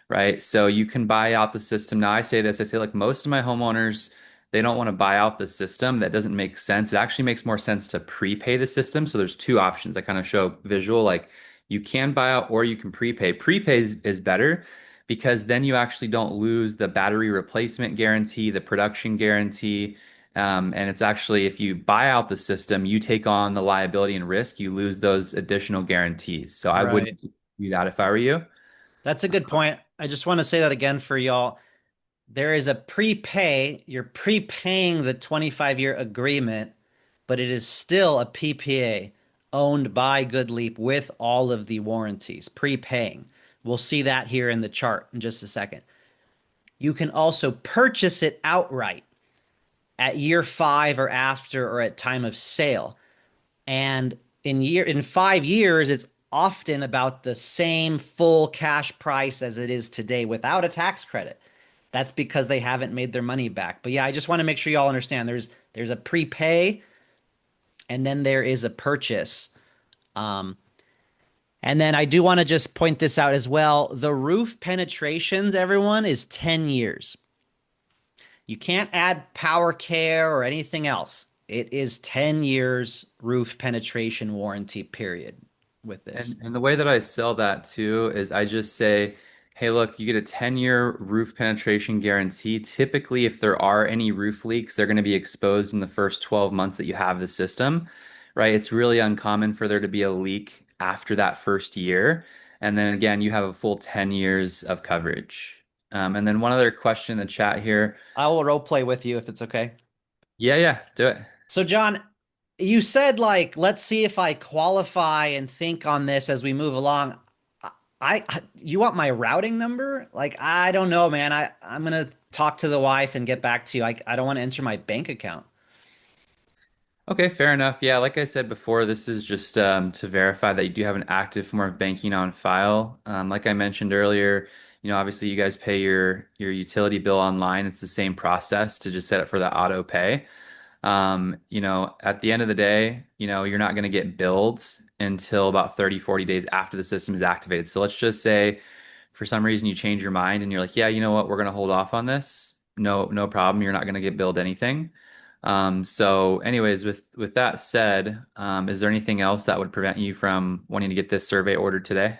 right? So you can buy out the system. Now, I say like most of my homeowners, they don't want to buy out the system. That doesn't make sense. It actually makes more sense to prepay the system. So there's two options. I kind of show visual, like you can buy out or you can prepay. Prepay is better because then you actually don't lose the battery replacement guarantee, the production guarantee. And it's actually, if you buy out the system, you take on the liability and risk, you lose those additional guarantees. So I Right. wouldn't do that if I were you. That's a good point. I just want to say that again for y'all. There is a prepay. You're prepaying the 25-year agreement, but it is still a PPA owned by GoodLeap with all of the warranties, prepaying. We'll see that here in the chart in just a second. You can also purchase it outright at year 5 or after or at time of sale. And in 5 years, it's often about the same full cash price as it is today without a tax credit. That's because they haven't made their money back. But yeah, I just want to make sure y'all understand there's a prepay and then there is a purchase. Um, and then I do want to just point this out as well. The roof penetrations, everyone, is 10 years. You can't add power care or anything else. It is 10 years roof penetration warranty period. with And this. and the way that I sell that too is I just say, hey, look, you get a 10-year roof penetration guarantee. Typically, if there are any roof leaks, they're going to be exposed in the first 12 months that you have the system, right? It's really uncommon for there to be a leak after that first year. And then again, you have a full 10 years of coverage. And then one other question in the chat here. I will role play with you if it's okay. Yeah, yeah, do it. So, John, you said like, let's see if I qualify and think on this as we move along. You want my routing number? Like, I don't know, man. I'm gonna talk to the wife and get back to you. I don't want to enter my bank account. Okay, fair enough. Yeah, like I said before, this is just to verify that you do have an active form of banking on file. Like I mentioned earlier, obviously you guys pay your utility bill online. It's the same process to just set it for the auto pay. At the end of the day, you're not going to get billed until about 30, 40 days after the system is activated. So let's just say for some reason you change your mind and you're like, yeah, you know what, we're going to hold off on this. No, no problem. You're not going to get billed anything. So anyways, with that said, is there anything else that would prevent you from wanting to get this survey ordered today?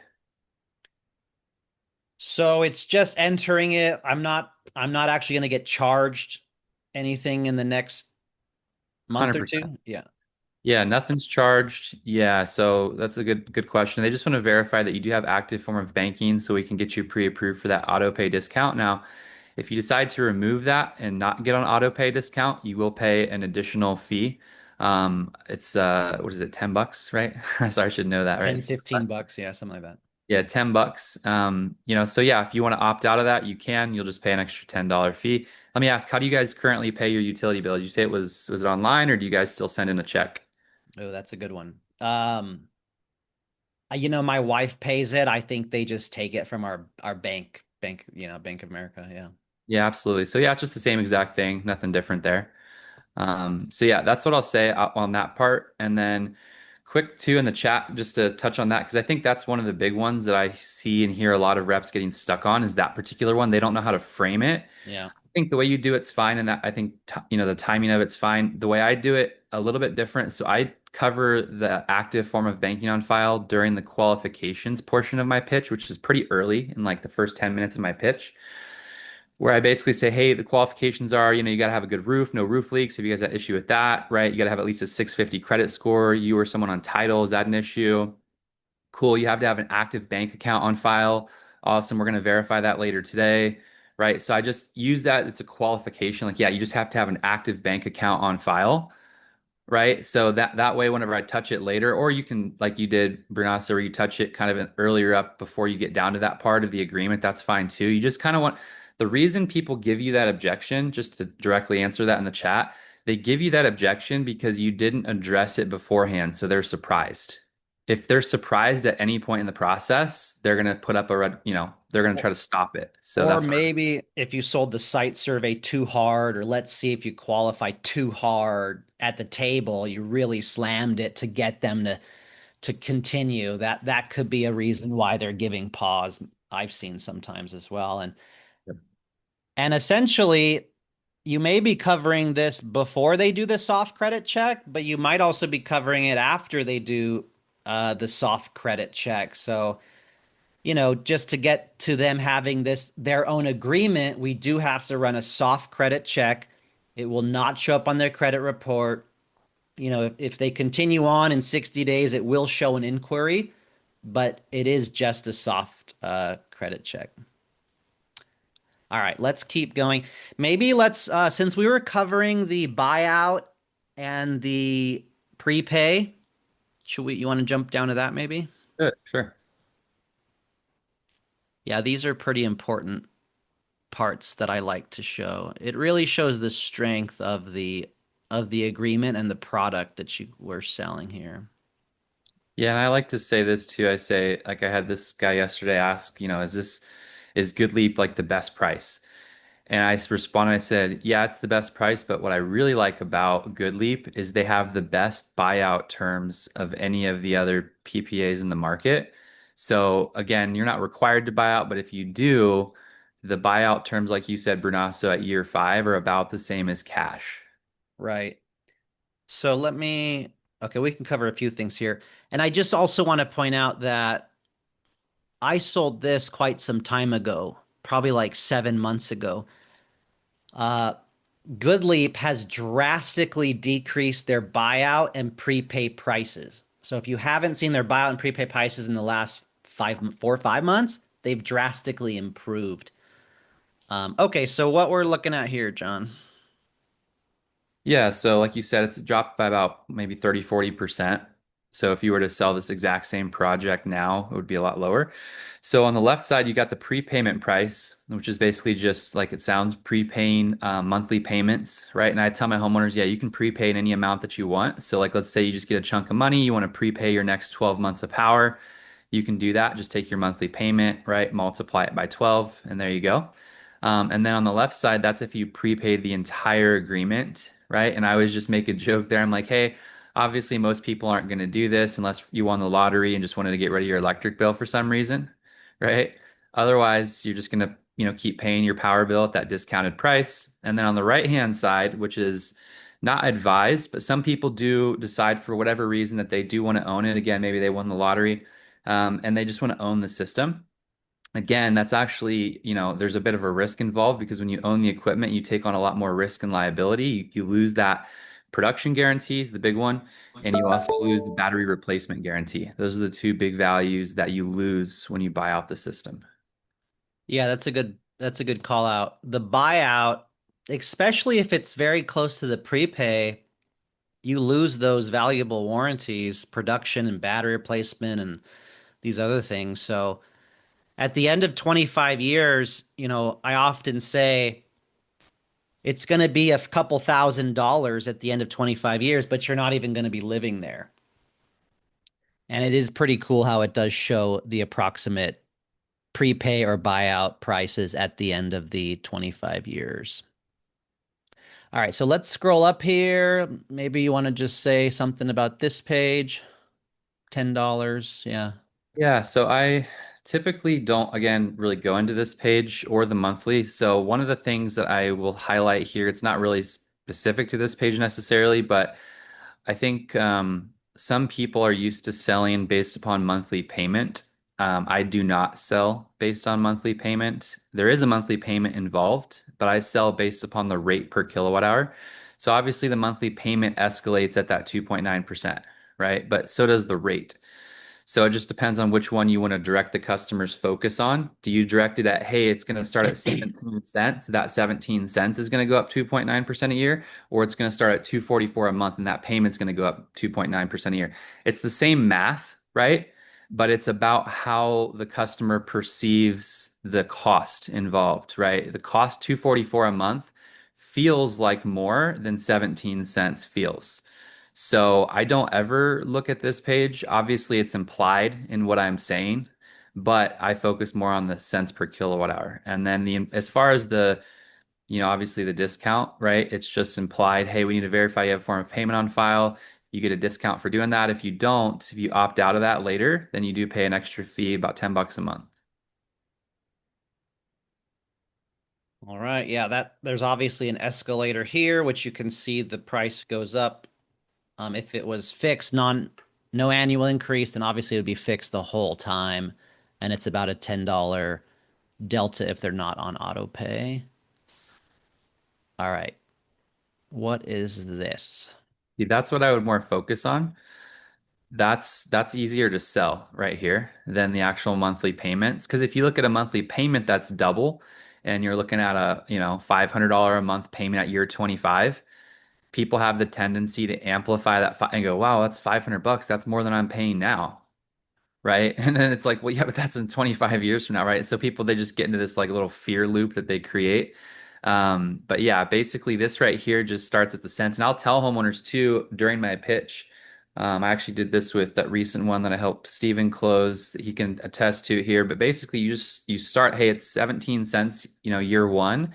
So it's just entering it. I'm not actually gonna get charged anything in the next month or 100%. two. Yeah. Yeah, nothing's charged. Yeah, so that's a good question. They just want to verify that you do have active form of banking so we can get you pre-approved for that auto pay discount. Now, if you decide to remove that and not get on auto pay discount, you will pay an additional fee. It's what is it, $10, right? Sorry, I should know that, right? 10, $15. Yeah, something like that. Yeah, $10. So yeah, if you want to opt out of that, you can. You'll just pay an extra $10 fee. Let me ask, how do you guys currently pay your utility bill? Did you say was it online or do you guys still send in a check? Oh, that's a good one. My wife pays it. I think they just take it from our bank, Bank of America. Yeah. Yeah, absolutely. So yeah, it's just the same exact thing, nothing different there. So yeah, that's what I'll say on that part. And then quick too in the chat, just to touch on that, because I think that's one of the big ones that I see and hear a lot of reps getting stuck on is that particular one. They don't know how to frame it. Yeah. I think the way you do it's fine, and that I think the timing of it's fine. The way I do it a little bit different. So I cover the active form of banking on file during the qualifications portion of my pitch, which is pretty early in like the first 10 minutes of my pitch where I basically say, hey, the qualifications are, you got to have a good roof, no roof leaks. If you guys have issue with that, right? You got to have at least a 650 credit score. You or someone on title, is that an issue? Cool. You have to have an active bank account on file. Awesome. We're going to verify that later today, right? So I just use that. It's a qualification. Like, yeah, you just have to have an active bank account on file, right? So that way, whenever I touch it later, or you can, like you did, Brunasso, where you touch it kind of earlier up before you get down to that part of the agreement, that's fine too. You just kind of want the reason people give you that objection, just to directly answer that in the chat, they give you that objection because you didn't address it beforehand, so they're surprised. If they're surprised at any point in the process, they're gonna put up a red, they're gonna try to stop it. So Or that's what. maybe if you sold the site survey too hard, or let's see if you qualify too hard at the table, you really slammed it to get them to continue. That could be a reason why they're giving pause. I've seen sometimes as well. And essentially, you may be covering this before they do the soft credit check, but you might also be covering it after they do the soft credit check. So, just to get to them having their own agreement, we do have to run a soft credit check. It will not show up on their credit report. If they continue on in 60 days, it will show an inquiry, but it is just a soft credit check. All right, let's keep going. Maybe since we were covering the buyout and the prepay, you want to jump down to that maybe? Sure. Yeah, these are pretty important parts that I like to show. It really shows the strength of the agreement and the product that you were selling here. Yeah, and I like to say this too. I say, like I had this guy yesterday ask, is GoodLeap like the best price? And I responded, I said, yeah, it's the best price, but what I really like about GoodLeap is they have the best buyout terms of any of the other PPAs in the market. So again, you're not required to buy out, but if you do, the buyout terms, like you said, Brunasso, at year 5 are about the same as cash. Right. So let me Okay, we can cover a few things here. And I just also want to point out that I sold this quite some time ago, probably like 7 months ago. Uh, GoodLeap has drastically decreased their buyout and prepay prices. So if you haven't seen their buyout and prepay prices in the last 4 or 5 months, they've drastically improved. Okay, so what we're looking at here, John. Yeah, so like you said, it's dropped by about maybe 30, 40%. So if you were to sell this exact same project now, it would be a lot lower. So on the left side, you got the prepayment price, which is basically just like it sounds, prepaying monthly payments, right? And I tell my homeowners, yeah, you can prepay in any amount that you want. So like let's say you just get a chunk of money, you want to prepay your next 12 months of power. You can do that. Just take your monthly payment, right? Multiply it by 12, and there you go. And then on the left side, that's if you prepaid the entire agreement, right? And I always just make a joke there. I'm like, hey, obviously most people aren't going to do this unless you won the lottery and just wanted to get rid of your electric bill for some reason, right? Otherwise, you're just going to, keep paying your power bill at that discounted price. And then on the right-hand side, which is not advised, but some people do decide for whatever reason that they do want to own it. Again, maybe they won the lottery, and they just want to own the system. Again, that's actually, there's a bit of a risk involved because when you own the equipment, you take on a lot more risk and liability. You lose that production guarantees, the big one, and you also lose the battery replacement guarantee. Those are the two big values that you lose when you buy out the system. Yeah, that's a good call out. The buyout, especially if it's very close to the prepay, you lose those valuable warranties, production and battery replacement and these other things. So at the end of 25 years, I often say it's going to be a couple $1,000s at the end of 25 years, but you're not even going to be living there. And it is pretty cool how it does show the approximate prepay or buyout prices at the end of the 25 years. All right, so let's scroll up here. Maybe you want to just say something about this page. $10. Yeah. Yeah, so I typically don't, again, really go into this page or the monthly. So one of the things that I will highlight here, it's not really specific to this page necessarily, but I think some people are used to selling based upon monthly payment. I do not sell based on monthly payment. There is a monthly payment involved, but I sell based upon the rate per kilowatt hour. So obviously the monthly payment escalates at that 2.9%, right? But so does the rate. So it just depends on which one you want to direct the customer's focus on. Do you direct it at, hey, it's going to start at 17 cents. That 17 cents is going to go up 2.9% a year, or it's going to start at 244 a month and that payment's going to go up 2.9% a year. It's the same math, right? But it's about how the customer perceives the cost involved, right? The cost 244 a month feels like more than 17 cents feels. So I don't ever look at this page. Obviously, it's implied in what I'm saying, but I focus more on the cents per kilowatt hour. And then as far as obviously the discount, right? It's just implied, hey, we need to verify you have a form of payment on file. You get a discount for doing that. If you don't, if you opt out of that later, then you do pay an extra fee, about $10 a month. All right. Yeah, there's obviously an escalator here, which you can see the price goes up. If it was fixed, no annual increase, then obviously it would be fixed the whole time. And it's about a $10 delta if they're not on auto pay. All right. What is this? See, that's what I would more focus on. That's easier to sell right here than the actual monthly payments. Because if you look at a monthly payment that's double and you're looking at a, $500 a month payment at year 25, people have the tendency to amplify that and go, wow, that's $500. That's more than I'm paying now. Right. And then it's like, well, yeah, but that's in 25 years from now. Right. So people, they just get into this like little fear loop that they create. But yeah, basically this right here just starts at the cents. And I'll tell homeowners too during my pitch. I actually did this with that recent one that I helped Steven close that he can attest to here. But basically you start, hey, it's 17 cents, year one.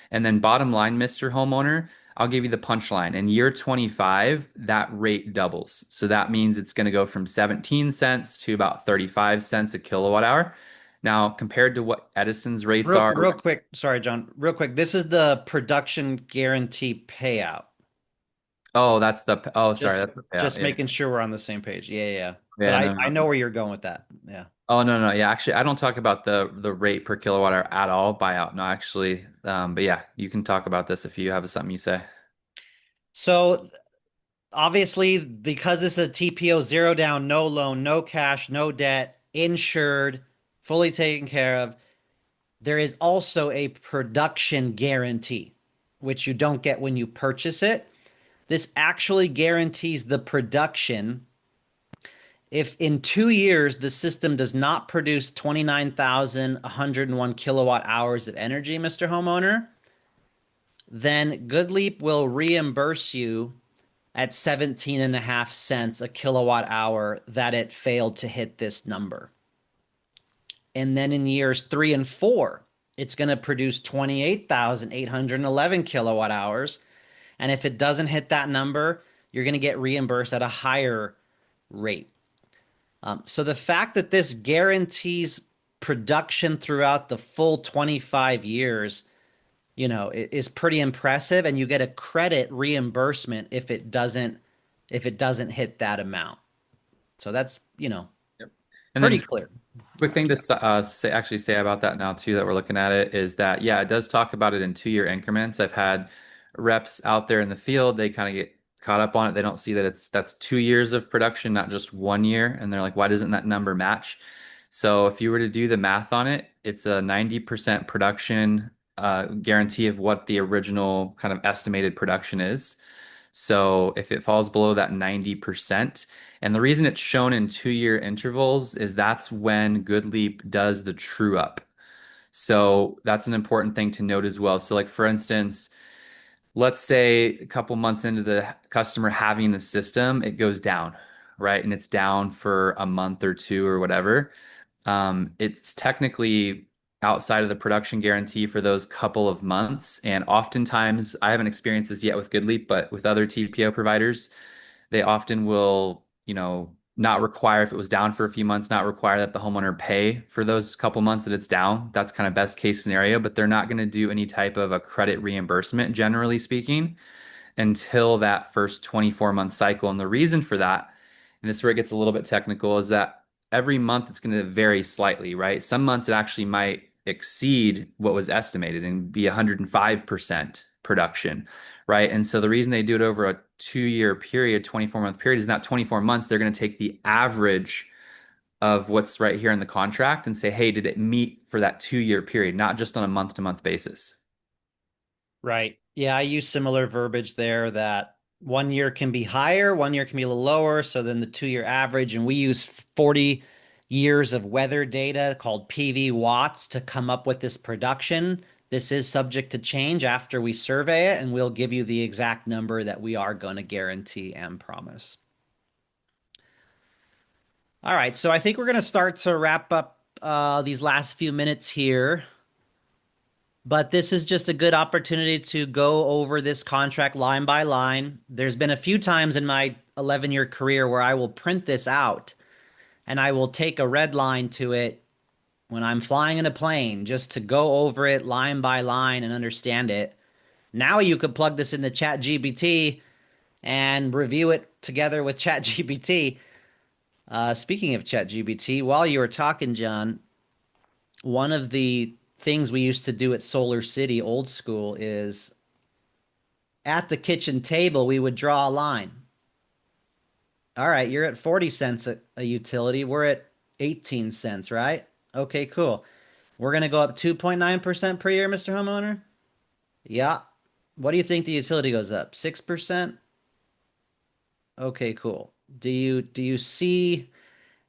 And then bottom line, Mr. Homeowner, I'll give you the punchline. In year 25, that rate doubles. So that means it's going to go from 17 cents to about 35 cents a kilowatt hour. Now, compared to what Edison's rates are. Real quick. Sorry, John. Real quick. This is the production guarantee payout. Oh, that's the oh, sorry, Just that's the payout. just Yeah, making sure we're on the same page. Yeah, yeah, yeah. But yeah, I no, I no. know where you're going with that. Yeah. Oh, no, no, yeah. Actually, I don't talk about the rate per kilowatt hour at all buyout. No, actually, but yeah, you can talk about this if you have something you say. So obviously, because this is a TPO, zero down, no loan, no cash, no debt, insured, fully taken care of, there is also a production guarantee, which you don't get when you purchase it. This actually guarantees the production. If in 2 years the system does not produce 29,101 kilowatt hours of energy, Mr. Homeowner, then GoodLeap will reimburse you at 17.5 cents a kilowatt hour that it failed to hit this number. And then in years 3 and 4, it's going to produce 28,811 kilowatt hours. And if it doesn't hit that number, you're going to get reimbursed at a higher rate. So the fact that this guarantees production throughout the full 25 years, is pretty impressive, and you get a credit reimbursement if it doesn't hit that amount. So that's, Yep. And pretty then clear. quick thing to say about that now too that we're looking at it is that yeah, it does talk about it in 2 year increments. I've had reps out there in the field, they kind of get caught up on it. They don't see that that's 2 years of production, not just 1 year, and they're like, why doesn't that number match? So if you were to do the math on it, it's a 90% production guarantee of what the original kind of estimated production is. So if it falls below that 90%, and the reason it's shown in 2 year intervals is that's when GoodLeap does the true up. So that's an important thing to note as well. So like for instance, let's say a couple months into the customer having the system, it goes down, right? And it's down for a month or two or whatever. It's technically outside of the production guarantee for those couple of months. And oftentimes, I haven't experienced this yet with GoodLeap, but with other TPO providers, they often will, not require if it was down for a few months, not require that the homeowner pay for those couple months that it's down. That's kind of best case scenario, but they're not going to do any type of a credit reimbursement, generally speaking, until that first 24-month cycle. And the reason for that, and this is where it gets a little bit technical, is that every month it's going to vary slightly, right? Some months it actually might exceed what was estimated and be 105% production, right? And so the reason they do it over a 2 year period, 24-month period, is not 24 months. They're going to take the average of what's right here in the contract and say, hey, did it meet for that 2 year period, not just on a month to month basis? Right. Yeah, I use similar verbiage there that 1 year can be higher, 1 year can be a little lower. So then the 2 year average, and we use 40 years of weather data called PV watts to come up with this production. This is subject to change after we survey it, and we'll give you the exact number that we are going to guarantee and promise. All right, so I think we're going to start to wrap up these last few minutes here. But this is just a good opportunity to go over this contract line by line. There's been a few times in my 11-year career where I will print this out and I will take a red line to it when I'm flying in a plane just to go over it line by line and understand it. Now you could plug this into ChatGPT and review it together with ChatGPT. Speaking of ChatGPT, while you were talking, John, one of the things we used to do at Solar City old school is at the kitchen table, we would draw a line. All right, you're at 40 cents a utility. We're at 18 cents, right? Okay, cool. We're going to go up 2.9% per year, Mr. Homeowner? Yeah. What do you think the utility goes up? 6%? Okay, cool. Do you see,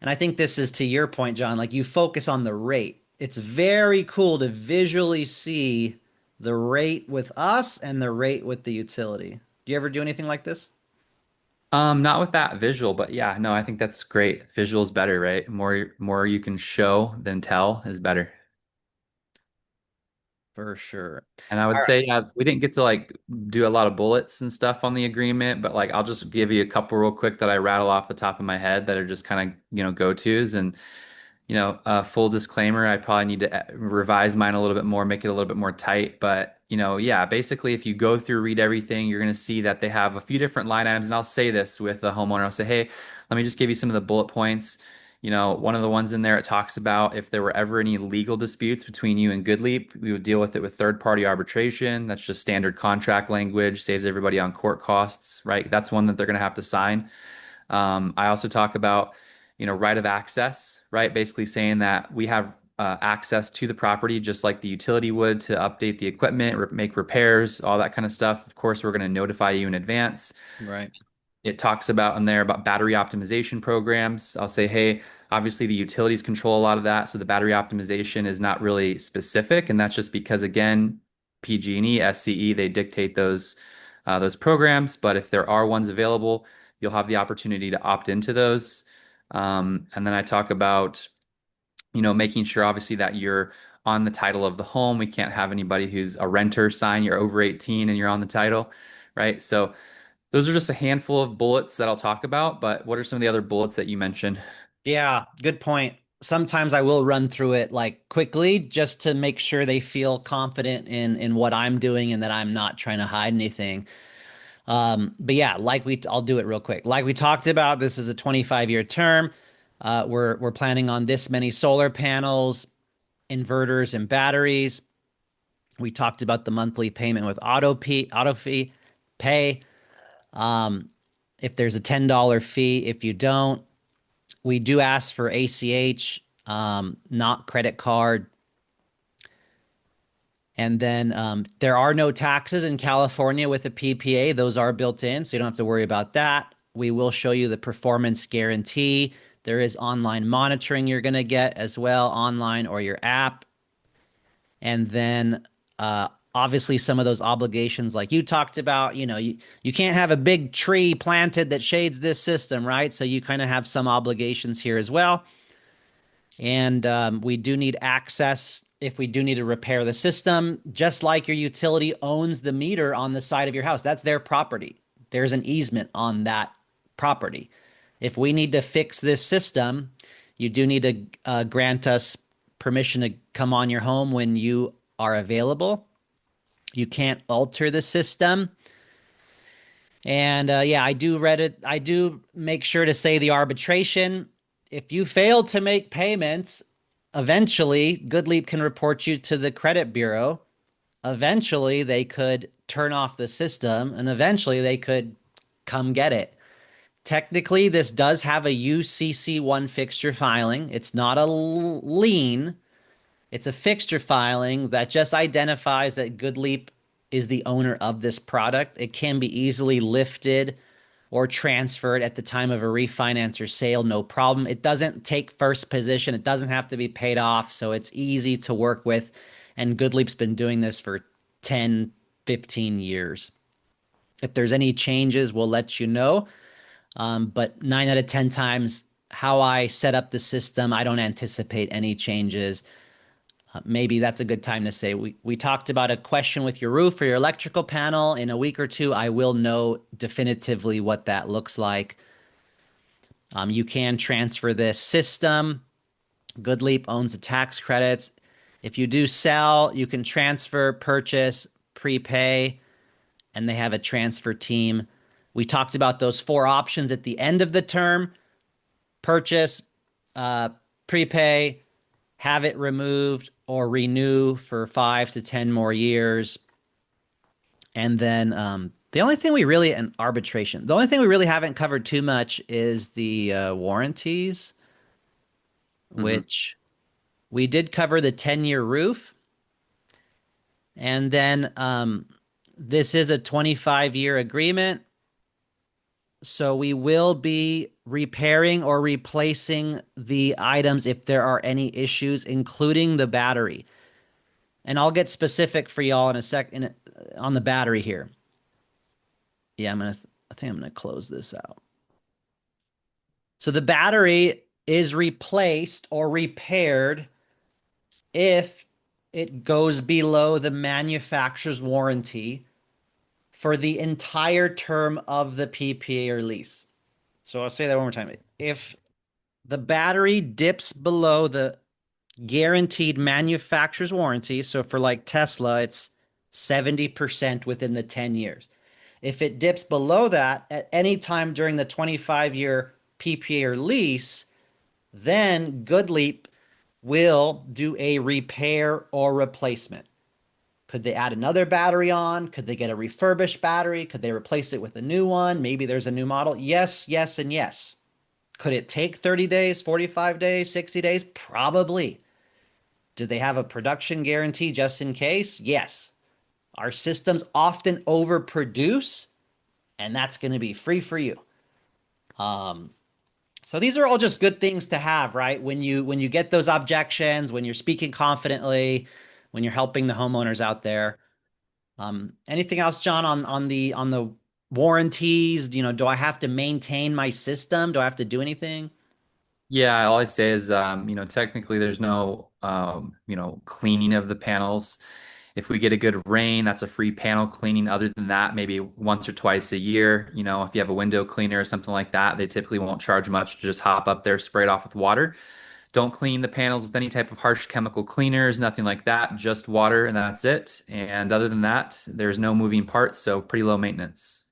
and I think this is to your point, John, like you focus on the rate. It's very cool to visually see the rate with us and the rate with the utility. Do you ever do anything like this? Not with that visual, but yeah, no, I think that's great. Visual is better, right? More you can show than tell is better. For sure. And I would All right. say, yeah, we didn't get to like do a lot of bullets and stuff on the agreement, but like I'll just give you a couple real quick that I rattle off the top of my head that are just kind of, go-tos. And Full disclaimer, I probably need to revise mine a little bit more, make it a little bit more tight. But, yeah, basically, if you go through, read everything, you're going to see that they have a few different line items. And I'll say this with a homeowner, I'll say, hey, let me just give you some of the bullet points. One of the ones in there, it talks about if there were ever any legal disputes between you and GoodLeap, we would deal with it with third-party arbitration. That's just standard contract language, saves everybody on court costs, right? That's one that they're going to have to sign. I also talk about, right of access, right? Basically saying that we have access to the property just like the utility would to update the equipment, make repairs, all that kind of stuff. Of course, we're going to notify you in advance. Right. It talks about in there about battery optimization programs. I'll say, hey, obviously the utilities control a lot of that, so the battery optimization is not really specific, and that's just because again, PG&E, SCE, they dictate those programs. But if there are ones available, you'll have the opportunity to opt into those. And then I talk about, making sure obviously that you're on the title of the home. We can't have anybody who's a renter sign you're over 18 and you're on the title, right? So those are just a handful of bullets that I'll talk about, but what are some of the other bullets that you mentioned? Yeah, good point. Sometimes I will run through it like quickly just to make sure they feel confident in what I'm doing and that I'm not trying to hide anything. But yeah, I'll do it real quick. Like we talked about, this is a 25-year term. We're planning on this many solar panels, inverters, and batteries. We talked about the monthly payment with auto fee pay. If there's a $10 fee, if you don't, we do ask for ACH, not credit card. And then there are no taxes in California with a PPA. Those are built in, so you don't have to worry about that. We will show you the performance guarantee. There is online monitoring you're going to get as well, online or your app. And then obviously some of those obligations like you talked about, you can't have a big tree planted that shades this system, right? So you kind of have some obligations here as well. And we do need access if we do need to repair the system, just like your utility owns the meter on the side of your house. That's their property. There's an easement on that property. If we need to fix this system, you do need to grant us permission to come on your home when you are available. You can't alter the system. And yeah, I do read it. I do make sure to say the arbitration. If you fail to make payments, eventually GoodLeap can report you to the credit bureau. Eventually, they could turn off the system, and eventually they could come get it. Technically, this does have a UCC1 fixture filing. It's not a lien. It's a fixture filing that just identifies that GoodLeap is the owner of this product. It can be easily lifted or transferred at the time of a refinance or sale, no problem. It doesn't take first position. It doesn't have to be paid off, so it's easy to work with. And GoodLeap's been doing this for 10, 15 years. If there's any changes, we'll let you know. But 9 out of 10 times, how I set up the system, I don't anticipate any changes. Maybe that's a good time to say we talked about a question with your roof or your electrical panel. In a week or two, I will know definitively what that looks like. You can transfer this system. GoodLeap owns the tax credits. If you do sell, you can transfer, purchase, prepay, and they have a transfer team. We talked about those 4 options at the end of the term: purchase, prepay, have it removed, or renew for 5 to 10 more years. And then the only thing we really, and arbitration, the only thing we really haven't covered too much is the warranties, which we did cover the 10-year roof. And then this is a 25-year agreement. So we will be repairing or replacing the items if there are any issues, including the battery. And I'll get specific for y'all in a second on the battery here. Yeah, I think I'm gonna close this out. So the battery is replaced or repaired if it goes below the manufacturer's warranty for the entire term of the PPA or lease. So I'll say that one more time. If the battery dips below the guaranteed manufacturer's warranty. So for like Tesla, it's 70% within the 10 years. If it dips below that at any time during the 25-year PPA or lease, then GoodLeap will do a repair or replacement. Could they add another battery on? Could they get a refurbished battery? Could they replace it with a new one? Maybe there's a new model. Yes, yes, and yes. Could it take 30 days, 45 days, 60 days? Probably. Do they have a production guarantee just in case? Yes. Our systems often overproduce, and that's going to be free for you. So these are all just good things to have, right? When you get those objections, when you're speaking confidently, when you're helping the homeowners out there. Anything else, John, on the warranties? Do I have to maintain my system? Do I have to do anything? Yeah, all I say is, technically there's no, cleaning of the panels. If we get a good rain, that's a free panel cleaning. Other than that, maybe once or twice a year, if you have a window cleaner or something like that, they typically won't charge much to just hop up there, spray it off with water. Don't clean the panels with any type of harsh chemical cleaners, nothing like that, just water, and that's it. And other than that, there's no moving parts, so pretty low maintenance.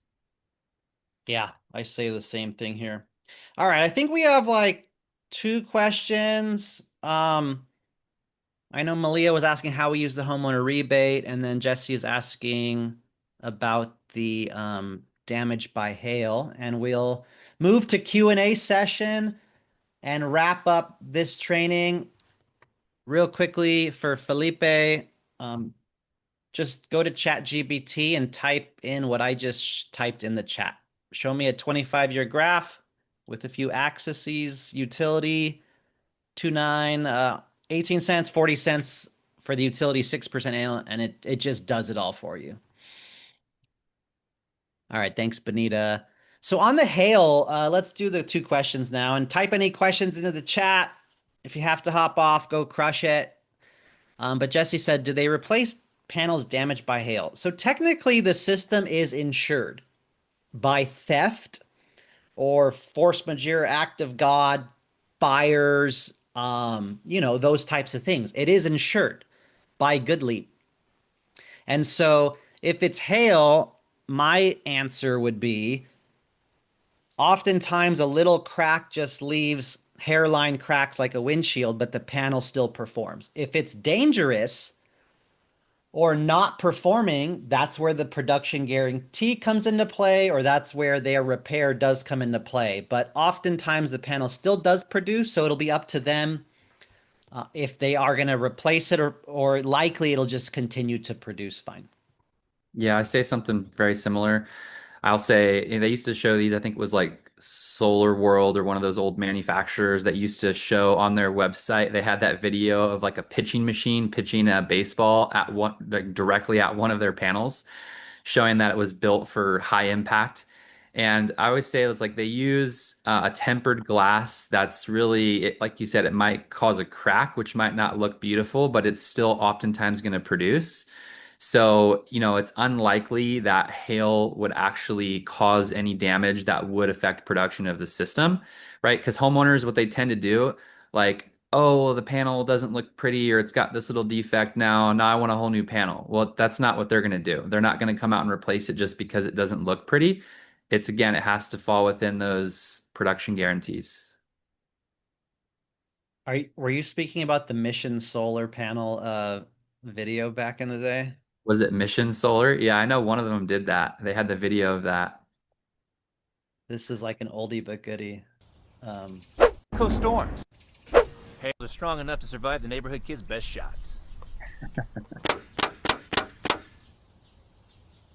Yeah, I say the same thing here. All right, I think we have like two questions. I know Malia was asking how we use the homeowner rebate, and then Jesse is asking about the damage by hail, and we'll move to Q&A session and wrap up this training real quickly for Felipe. Um, just go to ChatGPT and type in what I just typed in the chat. Show me a 25-year graph with a few axes, utility, 2.9, 18 cents, 40 cents for the utility, 6% annual, and it just does it all for you. All right, thanks, Benita. So on the hail, let's do the two questions now, and type any questions into the chat. If you have to hop off, go crush it. But Jesse said, do they replace panels damaged by hail? So technically, the system is insured by theft or force majeure, act of God, fires, those types of things. It is insured by GoodLeap. And so if it's hail, my answer would be oftentimes a little crack just leaves hairline cracks like a windshield, but the panel still performs. If it's dangerous or not performing, that's where the production guarantee comes into play, or that's where their repair does come into play. But oftentimes the panel still does produce, so it'll be up to them if they are going to replace it, or likely it'll just continue to produce fine. Yeah, I say something very similar. I'll say they used to show these, I think it was like Solar World or one of those old manufacturers that used to show on their website. They had that video of like a pitching machine pitching a baseball at one, like directly at one of their panels, showing that it was built for high impact. And I always say it's like they use a tempered glass that's really, like you said, it might cause a crack, which might not look beautiful, but it's still oftentimes going to produce. So, it's unlikely that hail would actually cause any damage that would affect production of the system, right? Because homeowners, what they tend to do, like, oh, well, the panel doesn't look pretty or it's got this little defect now. Now I want a whole new panel. Well, that's not what they're going to do. They're not going to come out and replace it just because it doesn't look pretty. It's again, it has to fall within those production guarantees. Were you speaking about the Mission solar panel video back in the day? Was it Mission Solar? Yeah, I know one of them did that. They had the video of that. This is like an oldie but goodie. Coast storms. Hails are strong enough to survive the neighborhood kids' best shots.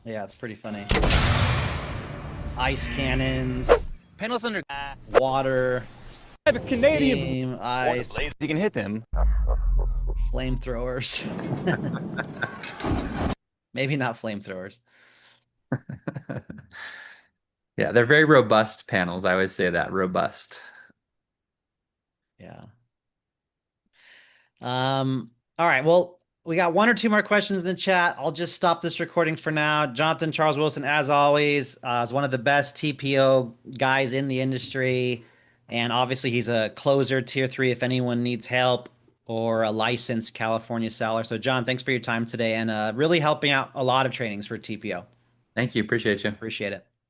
Yeah, it's pretty funny. Ice cannons, Panels under water, the Canadian steam, ice, you can hit them. flamethrowers. Maybe not flamethrowers. Yeah, they're very robust panels. I always say that, robust. Yeah. All right. Well, we got one or two more questions in the chat. I'll just stop this recording for now. Jonathan Charles Wilson, as always, is one of the best TPO guys in the industry. And obviously, he's a closer, tier 3, if anyone needs help, or a licensed California seller. So, John, thanks for your time today and really helping out a lot of trainings for TPO. Thank you. Appreciate you. Appreciate it.